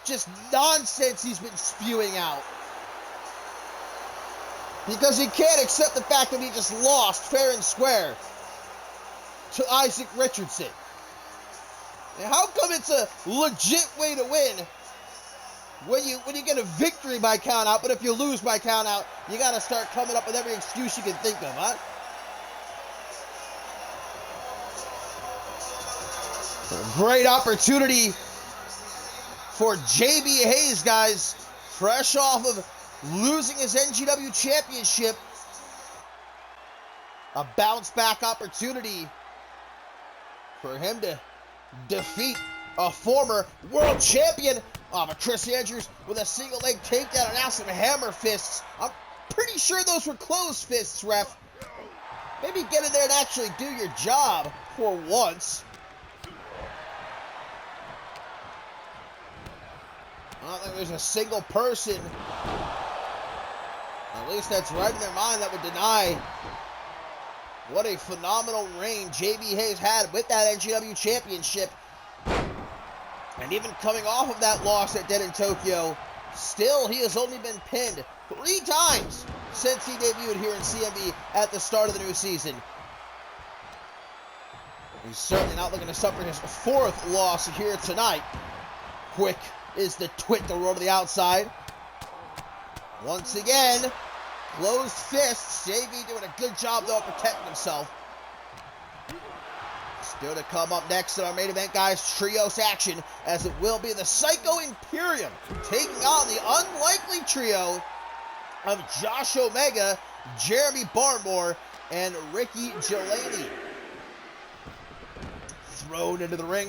just nonsense he's been spewing out. Because he can't accept the fact that he just lost fair and square to Isaac Richardson. And how come it's a legit way to win when you get a victory by count out, but if you lose by count out, you got to start coming up with every excuse you can think of, huh? A great opportunity for JB Hayes, guys, fresh off of losing his NGW championship. A bounce back opportunity for him to defeat a former world champion. But Chris Andrews with a single leg takedown and now some hammer fists. I'm pretty sure those were closed fists, ref. Maybe get in there and actually do your job for once. I don't think there's a single person, at least that's right in their mind, that would deny what a phenomenal reign JB Hayes had with that NGW championship. And even coming off of that loss at Dead in Tokyo, still he has only been pinned 3 times since he debuted here in CMV at the start of the new season. He's certainly not looking to suffer his 4th loss here tonight. Quick is the Twit to roll to the outside. Once again, closed fists. JB doing a good job, though, of protecting himself. Still to come up next in our main event, guys, trios action, as it will be the Psycho Imperium taking on the unlikely trio of Josh Omega, Jeremy Barmore, and Ricky Delaney. Thrown into the ring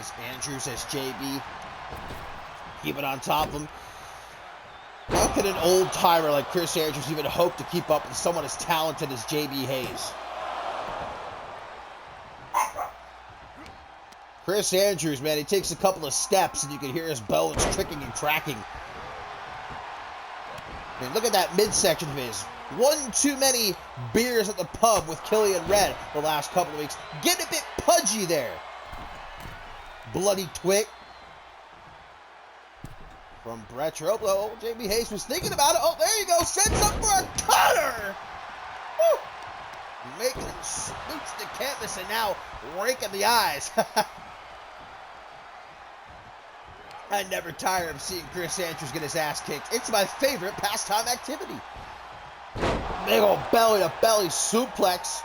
is Andrews as JB. Keep it on top of him. How could an old timer like Chris Andrews even hope to keep up with someone as talented as JB Hayes? Chris Andrews, man, he takes a couple of steps and you can hear his bones clicking and cracking. I mean, look at that midsection of his. One too many beers at the pub with Killian Red the last couple of weeks. Getting a bit pudgy there. Bloody Twit. From Brett Rope. Oh, JB Hayes was thinking about it. Oh, there you go. Sets up for a cutter. Woo. Making him smooch the canvas and now raking the eyes. I never tire of seeing Chris Andrews get his ass kicked. It's my favorite pastime activity. Big old belly-to-belly suplex.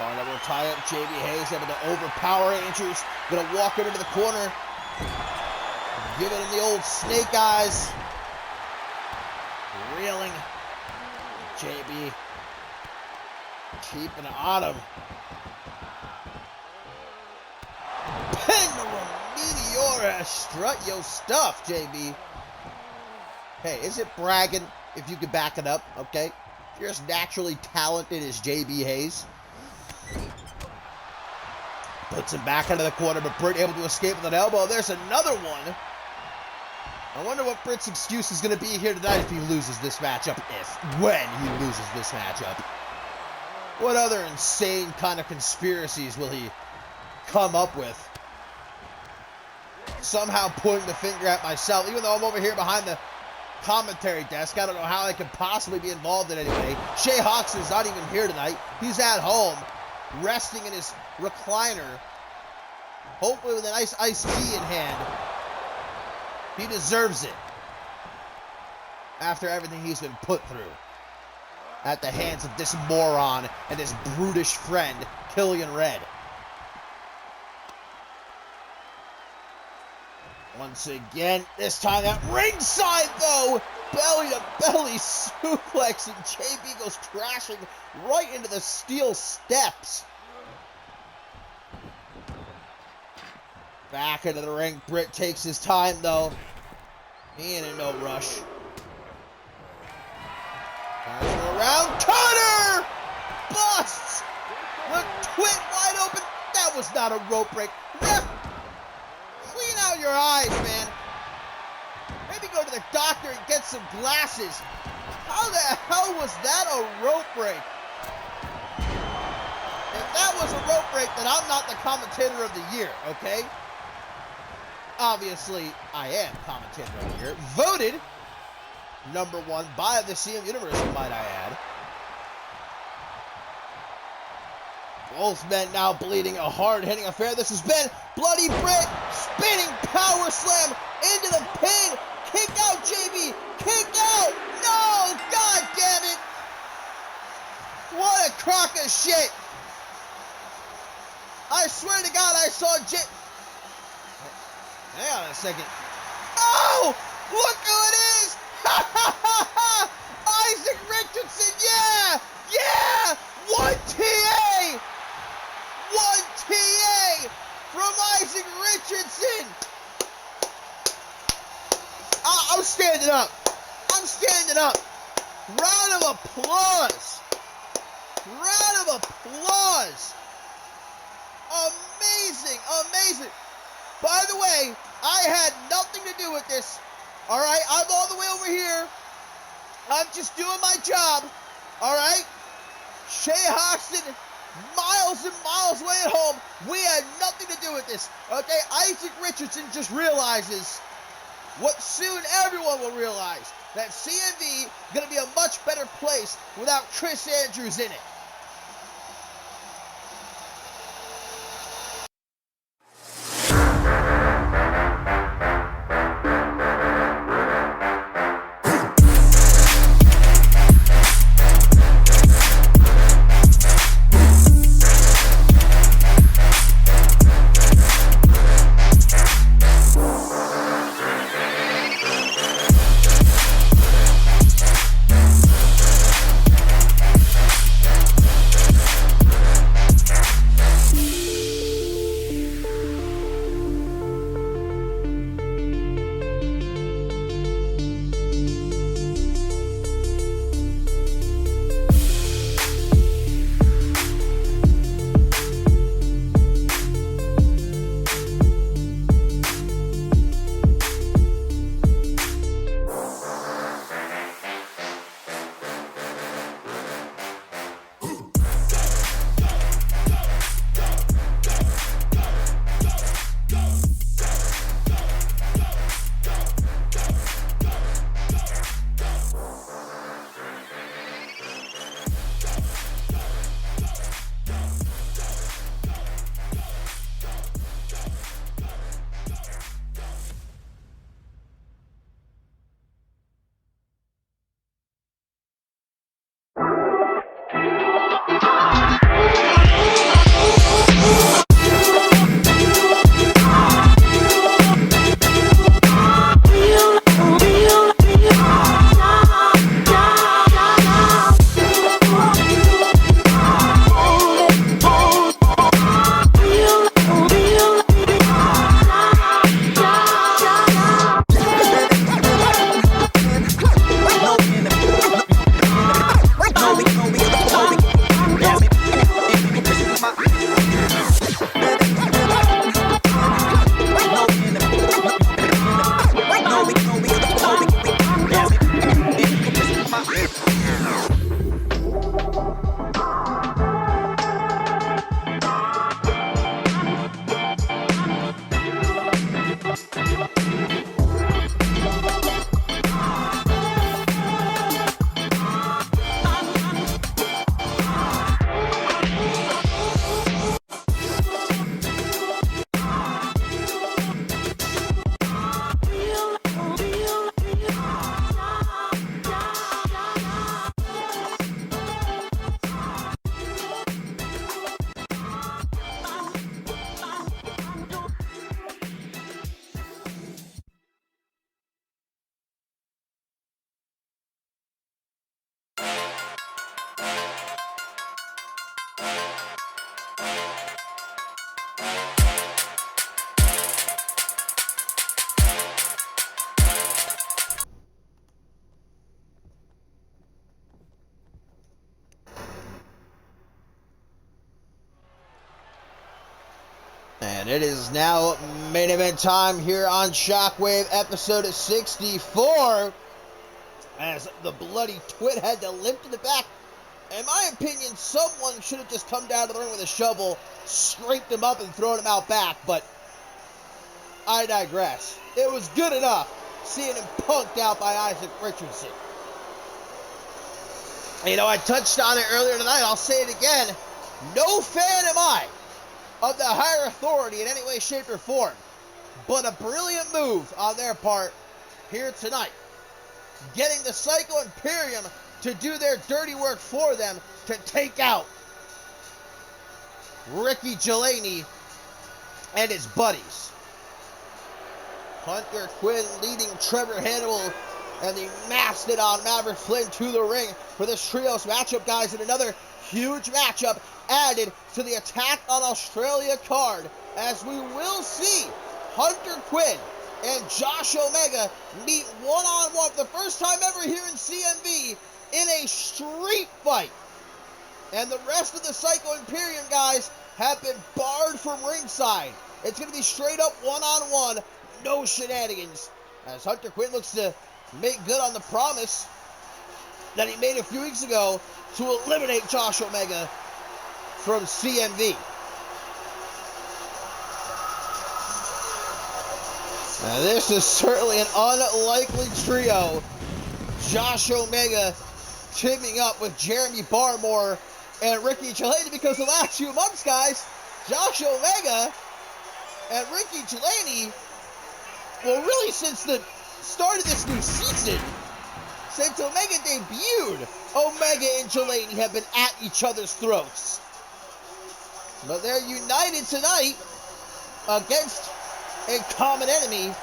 Oh, that will tie up JB Hayes, able to overpower Andrews. Gonna walk him into the corner. Giving him the old snake eyes. Reeling. JB keeping it on him. Pendulum Meteora, strut your stuff, JB. Hey, is it bragging if you can back it up, okay? If you're as naturally talented as JB Hayes. Puts him back into the corner, but Britt able to escape with an elbow. There's another one. I wonder what Britt's excuse is going to be here tonight if he loses this matchup. When he loses this matchup. What other insane kind of conspiracies will he come up with? somehow pointing the finger at myself, even though I'm over here behind the commentary desk. I don't know how I could possibly be involved in it anyway. Shea Hoxton's not even here tonight. He's at home, resting in his recliner, hopefully with a nice iced tea in hand. He deserves it after everything he's been put through at the hands of this moron and his brutish friend, Killian Red. Once again, this time at ringside, though, belly-to-belly suplex, and JB goes crashing right into the steel steps. Back into the ring, Britt takes his time, though. He ain't in no rush. Turns it around, cutter! Busts! The twit wide open. That was not a rope break. Ref, clean out your eyes, man. Maybe go to the doctor and get some glasses. How the hell was that a rope break? If that was a rope break, then I'm not the commentator of the year, okay? Obviously, I am commentator of the year. Voted #1 by the CM Universe, might I add. Both men now bleeding, a hard-hitting affair. This has been Bloody Britt, spinning power slam into the pin. Kick out, JB. Kick out. No, god damn it. What a crock of shit. I swear to God, I saw Hang on a second. Oh, look who it is. Isaac Richardson, yeah. 1 TA. 1 TA from Isaac Richardson. I'm standing up. I'm standing up. Round of applause. Round of applause. Amazing, amazing. By the way, I had nothing to do with this. All right, I'm all the way over here. I'm just doing my job. All right. Shea Hoxton, miles and miles away at home. We had nothing to do with this. Okay, Isaac Richardson just realizes what soon everyone will realize, that CMV is going to be a much better place without Chris Andrews in it. And it is now main event time here on Shockwave, episode 64. As the bloody twit had to limp to the back. In my opinion, someone should have just come down to the ring with a shovel, scraped him up, and thrown him out back. But I digress. It was good enough seeing him punked out by Isaac Richardson. You know, I touched on it earlier tonight. I'll say it again. No fan am I of the higher authority in any way, shape, or form. But a brilliant move on their part here tonight. Getting the Psycho Imperium to do their dirty work for them to take out Ricky Delaney and his buddies. Hunter Quinn leading Trevor Hannibal and the Mastodon Maverick Flynn to the ring for this trios matchup, guys, and another huge matchup added to the Attack on Australia card, as we will see Hunter Quinn and Josh Omega meet one-on-one for the first time ever here in CMV in a street fight. And the rest of the Psycho Imperium guys have been barred from ringside. It's going to be straight up one-on-one, no shenanigans, as Hunter Quinn looks to make good on the promise that he made a few weeks ago to eliminate Josh Omega from CMV. Now, this is certainly an unlikely trio. Josh Omega teaming up with Jeremy Barmore and Ricky Delaney, because the last few months, guys, Josh Omega and Ricky Delaney, well, really since the start of this new season, since Omega debuted, Omega and Delaney have been at each other's throats. But they're united tonight against a common enemy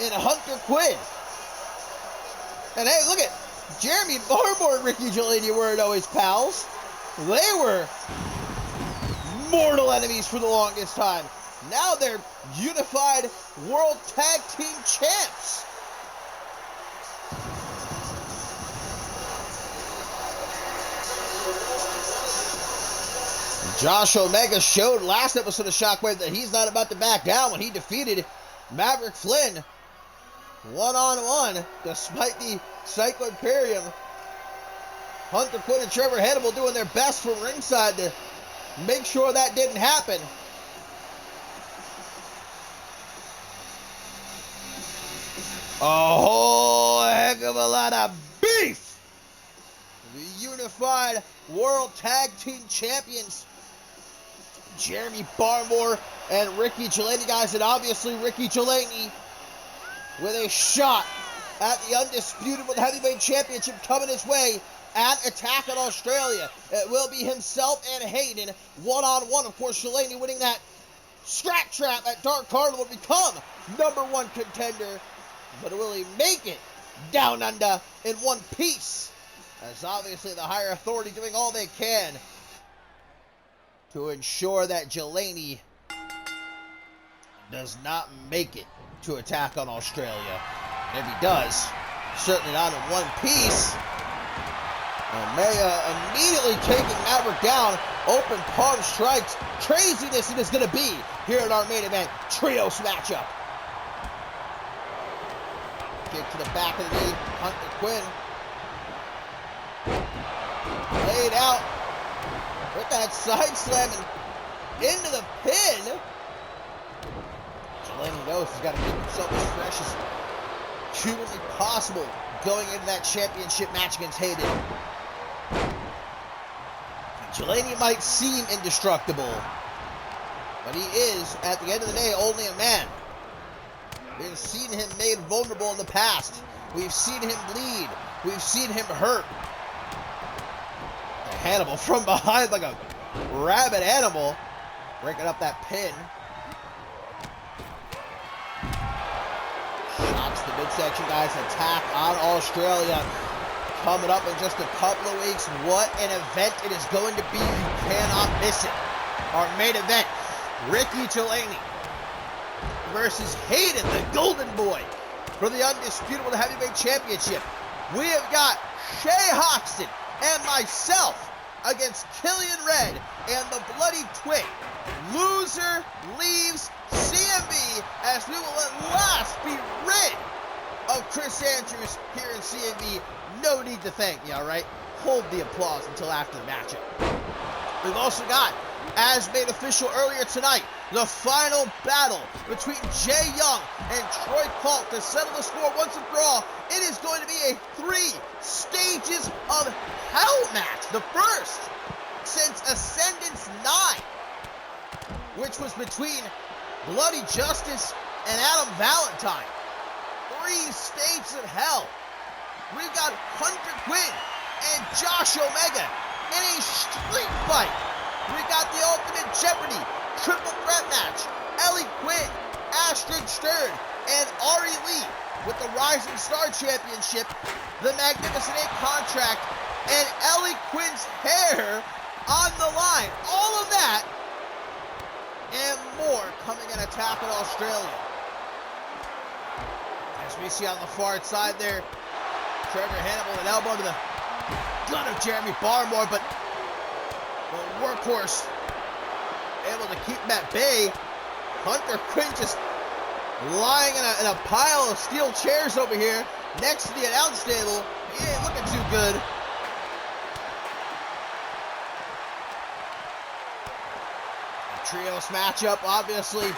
in Hunter Quinn. And hey, look at Jeremy Barmore and Ricky Delaney weren't always pals. They were mortal enemies for the longest time. Now they're unified World Tag Team Champs. Josh Omega showed last episode of Shockwave that he's not about to back down when he defeated Maverick Flynn one-on-one, despite the Psycho Imperium. Hunter Quinn and Trevor Hannibal doing their best from ringside to make sure that didn't happen. A whole heck of a lot of beef! The unified World Tag Team Champions, Jeremy Barmore and Ricky Delaney, guys, and obviously Ricky Delaney with a shot at the undisputed World Heavyweight Championship coming his way at Attack on Australia. It will be himself and Hayden one-on-one. Of course, Delaney winning that Scratch Trap at Dark Carnival will become #1 contender. But will he make it down under in one piece? As obviously the higher authority doing all they can to ensure that Delaney does not make it to Attack on Australia. And if he does, certainly not in one piece. Omega immediately taking Maverick down. Open palm strikes. Craziness it is going to be here in our main event trios matchup. Kick to the back of the knee. Hunter Quinn laid out with that side slam and into the pin. Delaney knows he's got to keep himself as fresh as humanly possible going into that championship match against Hayden. Delaney might seem indestructible, but he is, at the end of the day, only a man. We've seen him made vulnerable in the past. We've seen him bleed. We've seen him hurt. And Hannibal from behind like a rabid animal, breaking up that pin. Shots to midsection, guys. Attack on Australia coming up in just a couple of weeks. What an event it is going to be. You cannot miss it. Our main event, Ricky Delaney versus Hayden, the Golden Boy, for the undisputed World Heavyweight Championship. We have got Shay Hoxton and myself against Killian Red and the Bloody Twig. Loser leaves CMV, as we will at last be rid of Chris Andrews here in CMV. No need to thank me, alright? Hold the applause until after the matchup. We've also got, as made official earlier tonight, the final battle between Jay Young and Troy Colt to settle the score once and for all. It is going to be a 3 stages of hell match. The first since Ascendance 9, which was between Bloody Justice and Adam Valentine. 3 stages of hell. We've got Hunter Quinn and Josh Omega in a street fight. We got the Ultimate Jeopardy triple threat match. Ellie Quinn, Astrid Stern, and Ari Lee with the Rising Star Championship, the Magnificent 8 contract, and Ellie Quinn's hair on the line. All of that and more coming in Attack on Australia. As we see on the far side there, Trevor Hannibal, an elbow to the gut of Jeremy Barmore, but the workhorse able to keep him at bay. Hunter Quinn just lying in a pile of steel chairs over here next to the announce table. He ain't looking too good. A trios matchup, obviously.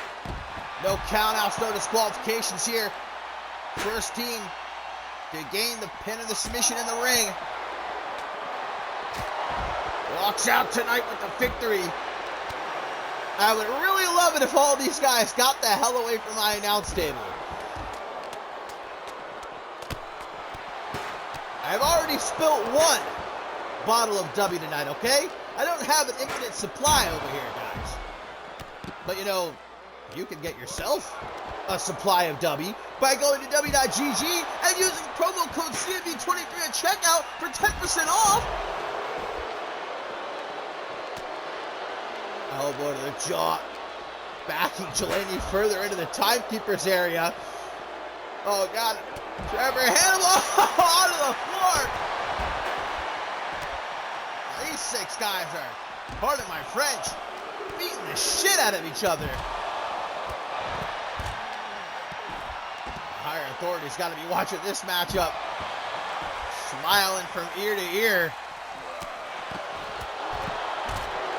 No countouts, no disqualifications here. First team to gain the pin and the submission in the ring walks out tonight with the victory. I would really love it if all these guys got the hell away from my announce table. I've already spilt 1 bottle of W tonight, okay? I don't have an infinite supply over here, guys. But you know, you can get yourself a supply of W by going to W.GG and using promo code CMV23 at checkout for 10% off. Elbow to the jaw, backing Delaney further into the timekeeper's area. Oh God, Trevor Hannibal onto the floor. These 6 guys are, pardon my French, beating the shit out of each other. Higher authority's got to be watching this matchup, smiling from ear to ear.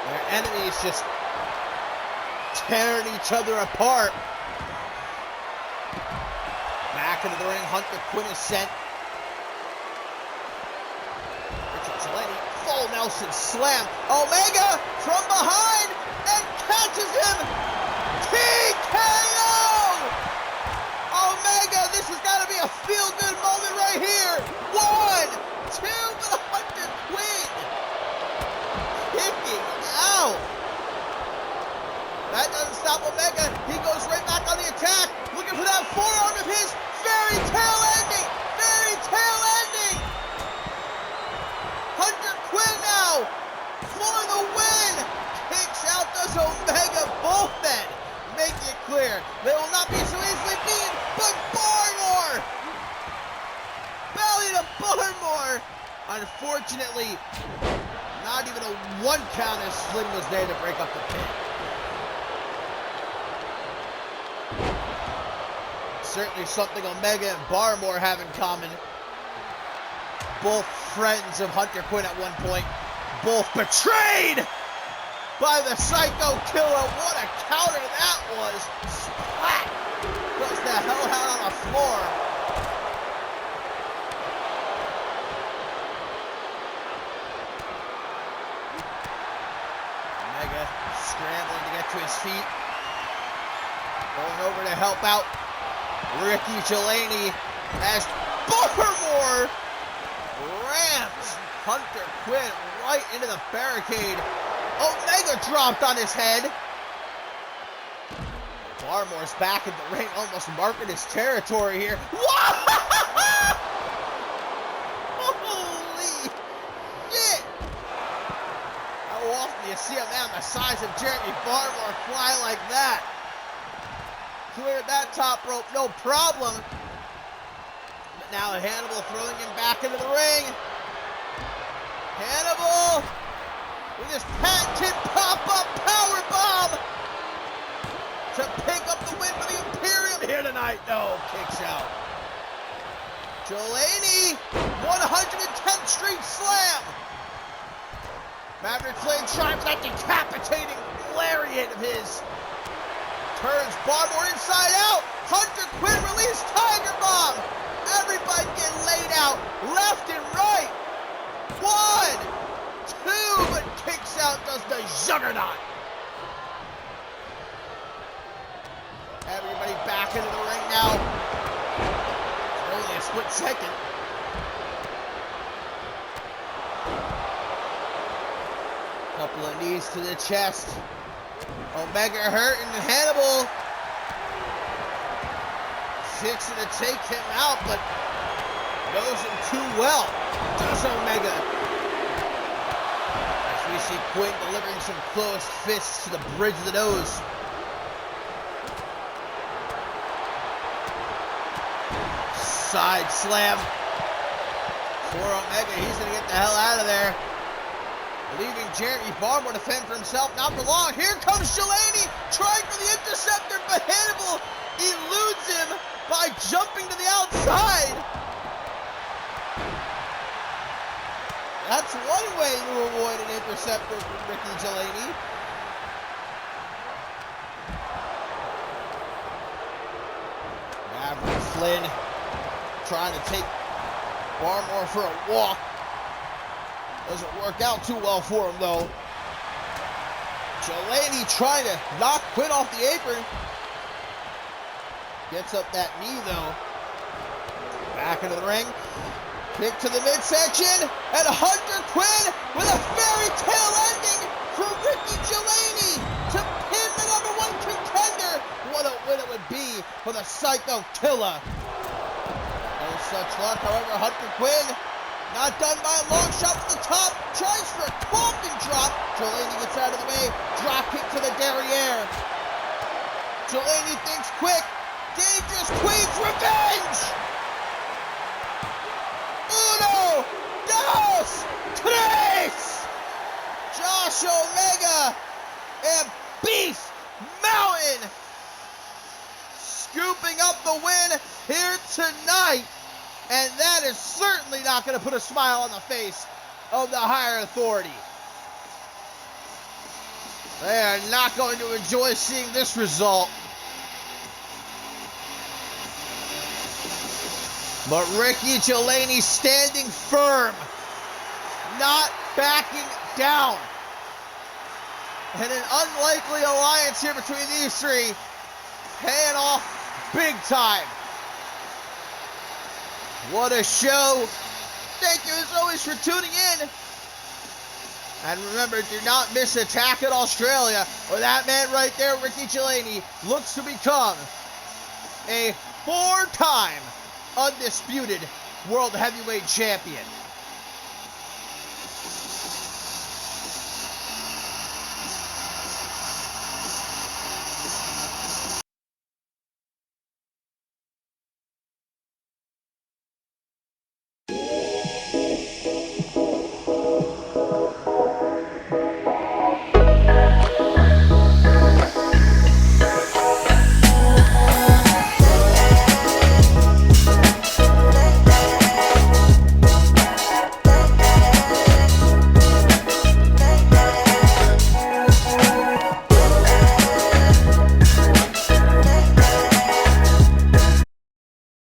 Their enemies just tearing each other apart. Back into the ring, Hunter Quinn is sent. Richard Delaney, full Nelson slam. Omega from behind and catches him. TKO! Omega, this has got to be a feel-good moment right here. 1, 2, but Hunter Quinn kicking out. That doesn't stop Omega. He goes right back on the attack, looking for that forearm of his. Fairy tale ending. Fairy tale ending. Hunter Quinn now for the win. Kicks out does Omega. Both men make it clear they will not be so easily beaten. But Barmore, belly to Barmore. Unfortunately, not even a 1 count as Slim was there to break up the pin. Certainly something Omega and Barmore have in common. Both friends of Hunter Quinn at one point. Both betrayed by the Psycho Killer. What a counter that was. Splat! Goes the hellhound on the floor. Omega scrambling to get to his feet. Going over to help out Ricky Delaney as Barmore rams Hunter Quinn right into the barricade. Omega dropped on his head. Barmore's back in the ring, almost marking his territory here. Holy shit! How often do you see a man the size of Jeremy Barmore fly like that? Cleared that top rope, no problem. But now Hannibal throwing him back into the ring. Hannibal with his patented pop-up powerbomb. right. No, kicks out. Delaney, 110th Street Slam. Maverick Flynn trying for that decapitating lariat of his. Turns Barmore inside out. Hunter Quinn released Tiger Bomb. Everybody getting laid out left and right. 1, 2, but kicks out does the juggernaut. Everybody back into the ring now. It's only a split second. Couple of knees to the chest. Omega hurt, and Hannibal fixing to take him out, but knows him too well. Does Omega. As we see Quinn delivering some closed fists to the bridge of the nose. Side slam for Omega. He's going to get the hell out of there. Leaving Jeremy Barmore to fend for himself. Not for long. Here comes Delaney trying for the interceptor, but Hannibal eludes him by jumping to the outside. That's one way to avoid an interceptor from Ricky Delaney. Maverick Flynn trying to take Barmore for a walk. Doesn't work out too well for him, though. Delaney trying to knock Quinn off the apron. Gets up that knee, though. Back into the ring. Kick to the midsection. And Hunter Quinn with a fairy tale ending for Ricky Delaney to pin the #1 contender. What a win it would be for the Psycho Killer. No such luck, however, Hunter Quinn not done by a long shot from the top. Tries for a coffin drop. Delaney gets out of the way. Drop kick to the derriere. Delaney thinks quick. Dangerous Queen's revenge. Uno, dos, tres. Josh Omega and Beast Mountain scooping up the win here tonight. And that is certainly not going to put a smile on the face of the higher authority. They are not going to enjoy seeing this result. But Ricky Delaney standing firm, not backing down. And an unlikely alliance here between these three, paying off big time. What a show. Thank you as always for tuning in. And remember, do not miss Attack in Australia, where that man right there, Ricky Delaney, looks to become a 4-time undisputed World Heavyweight Champion.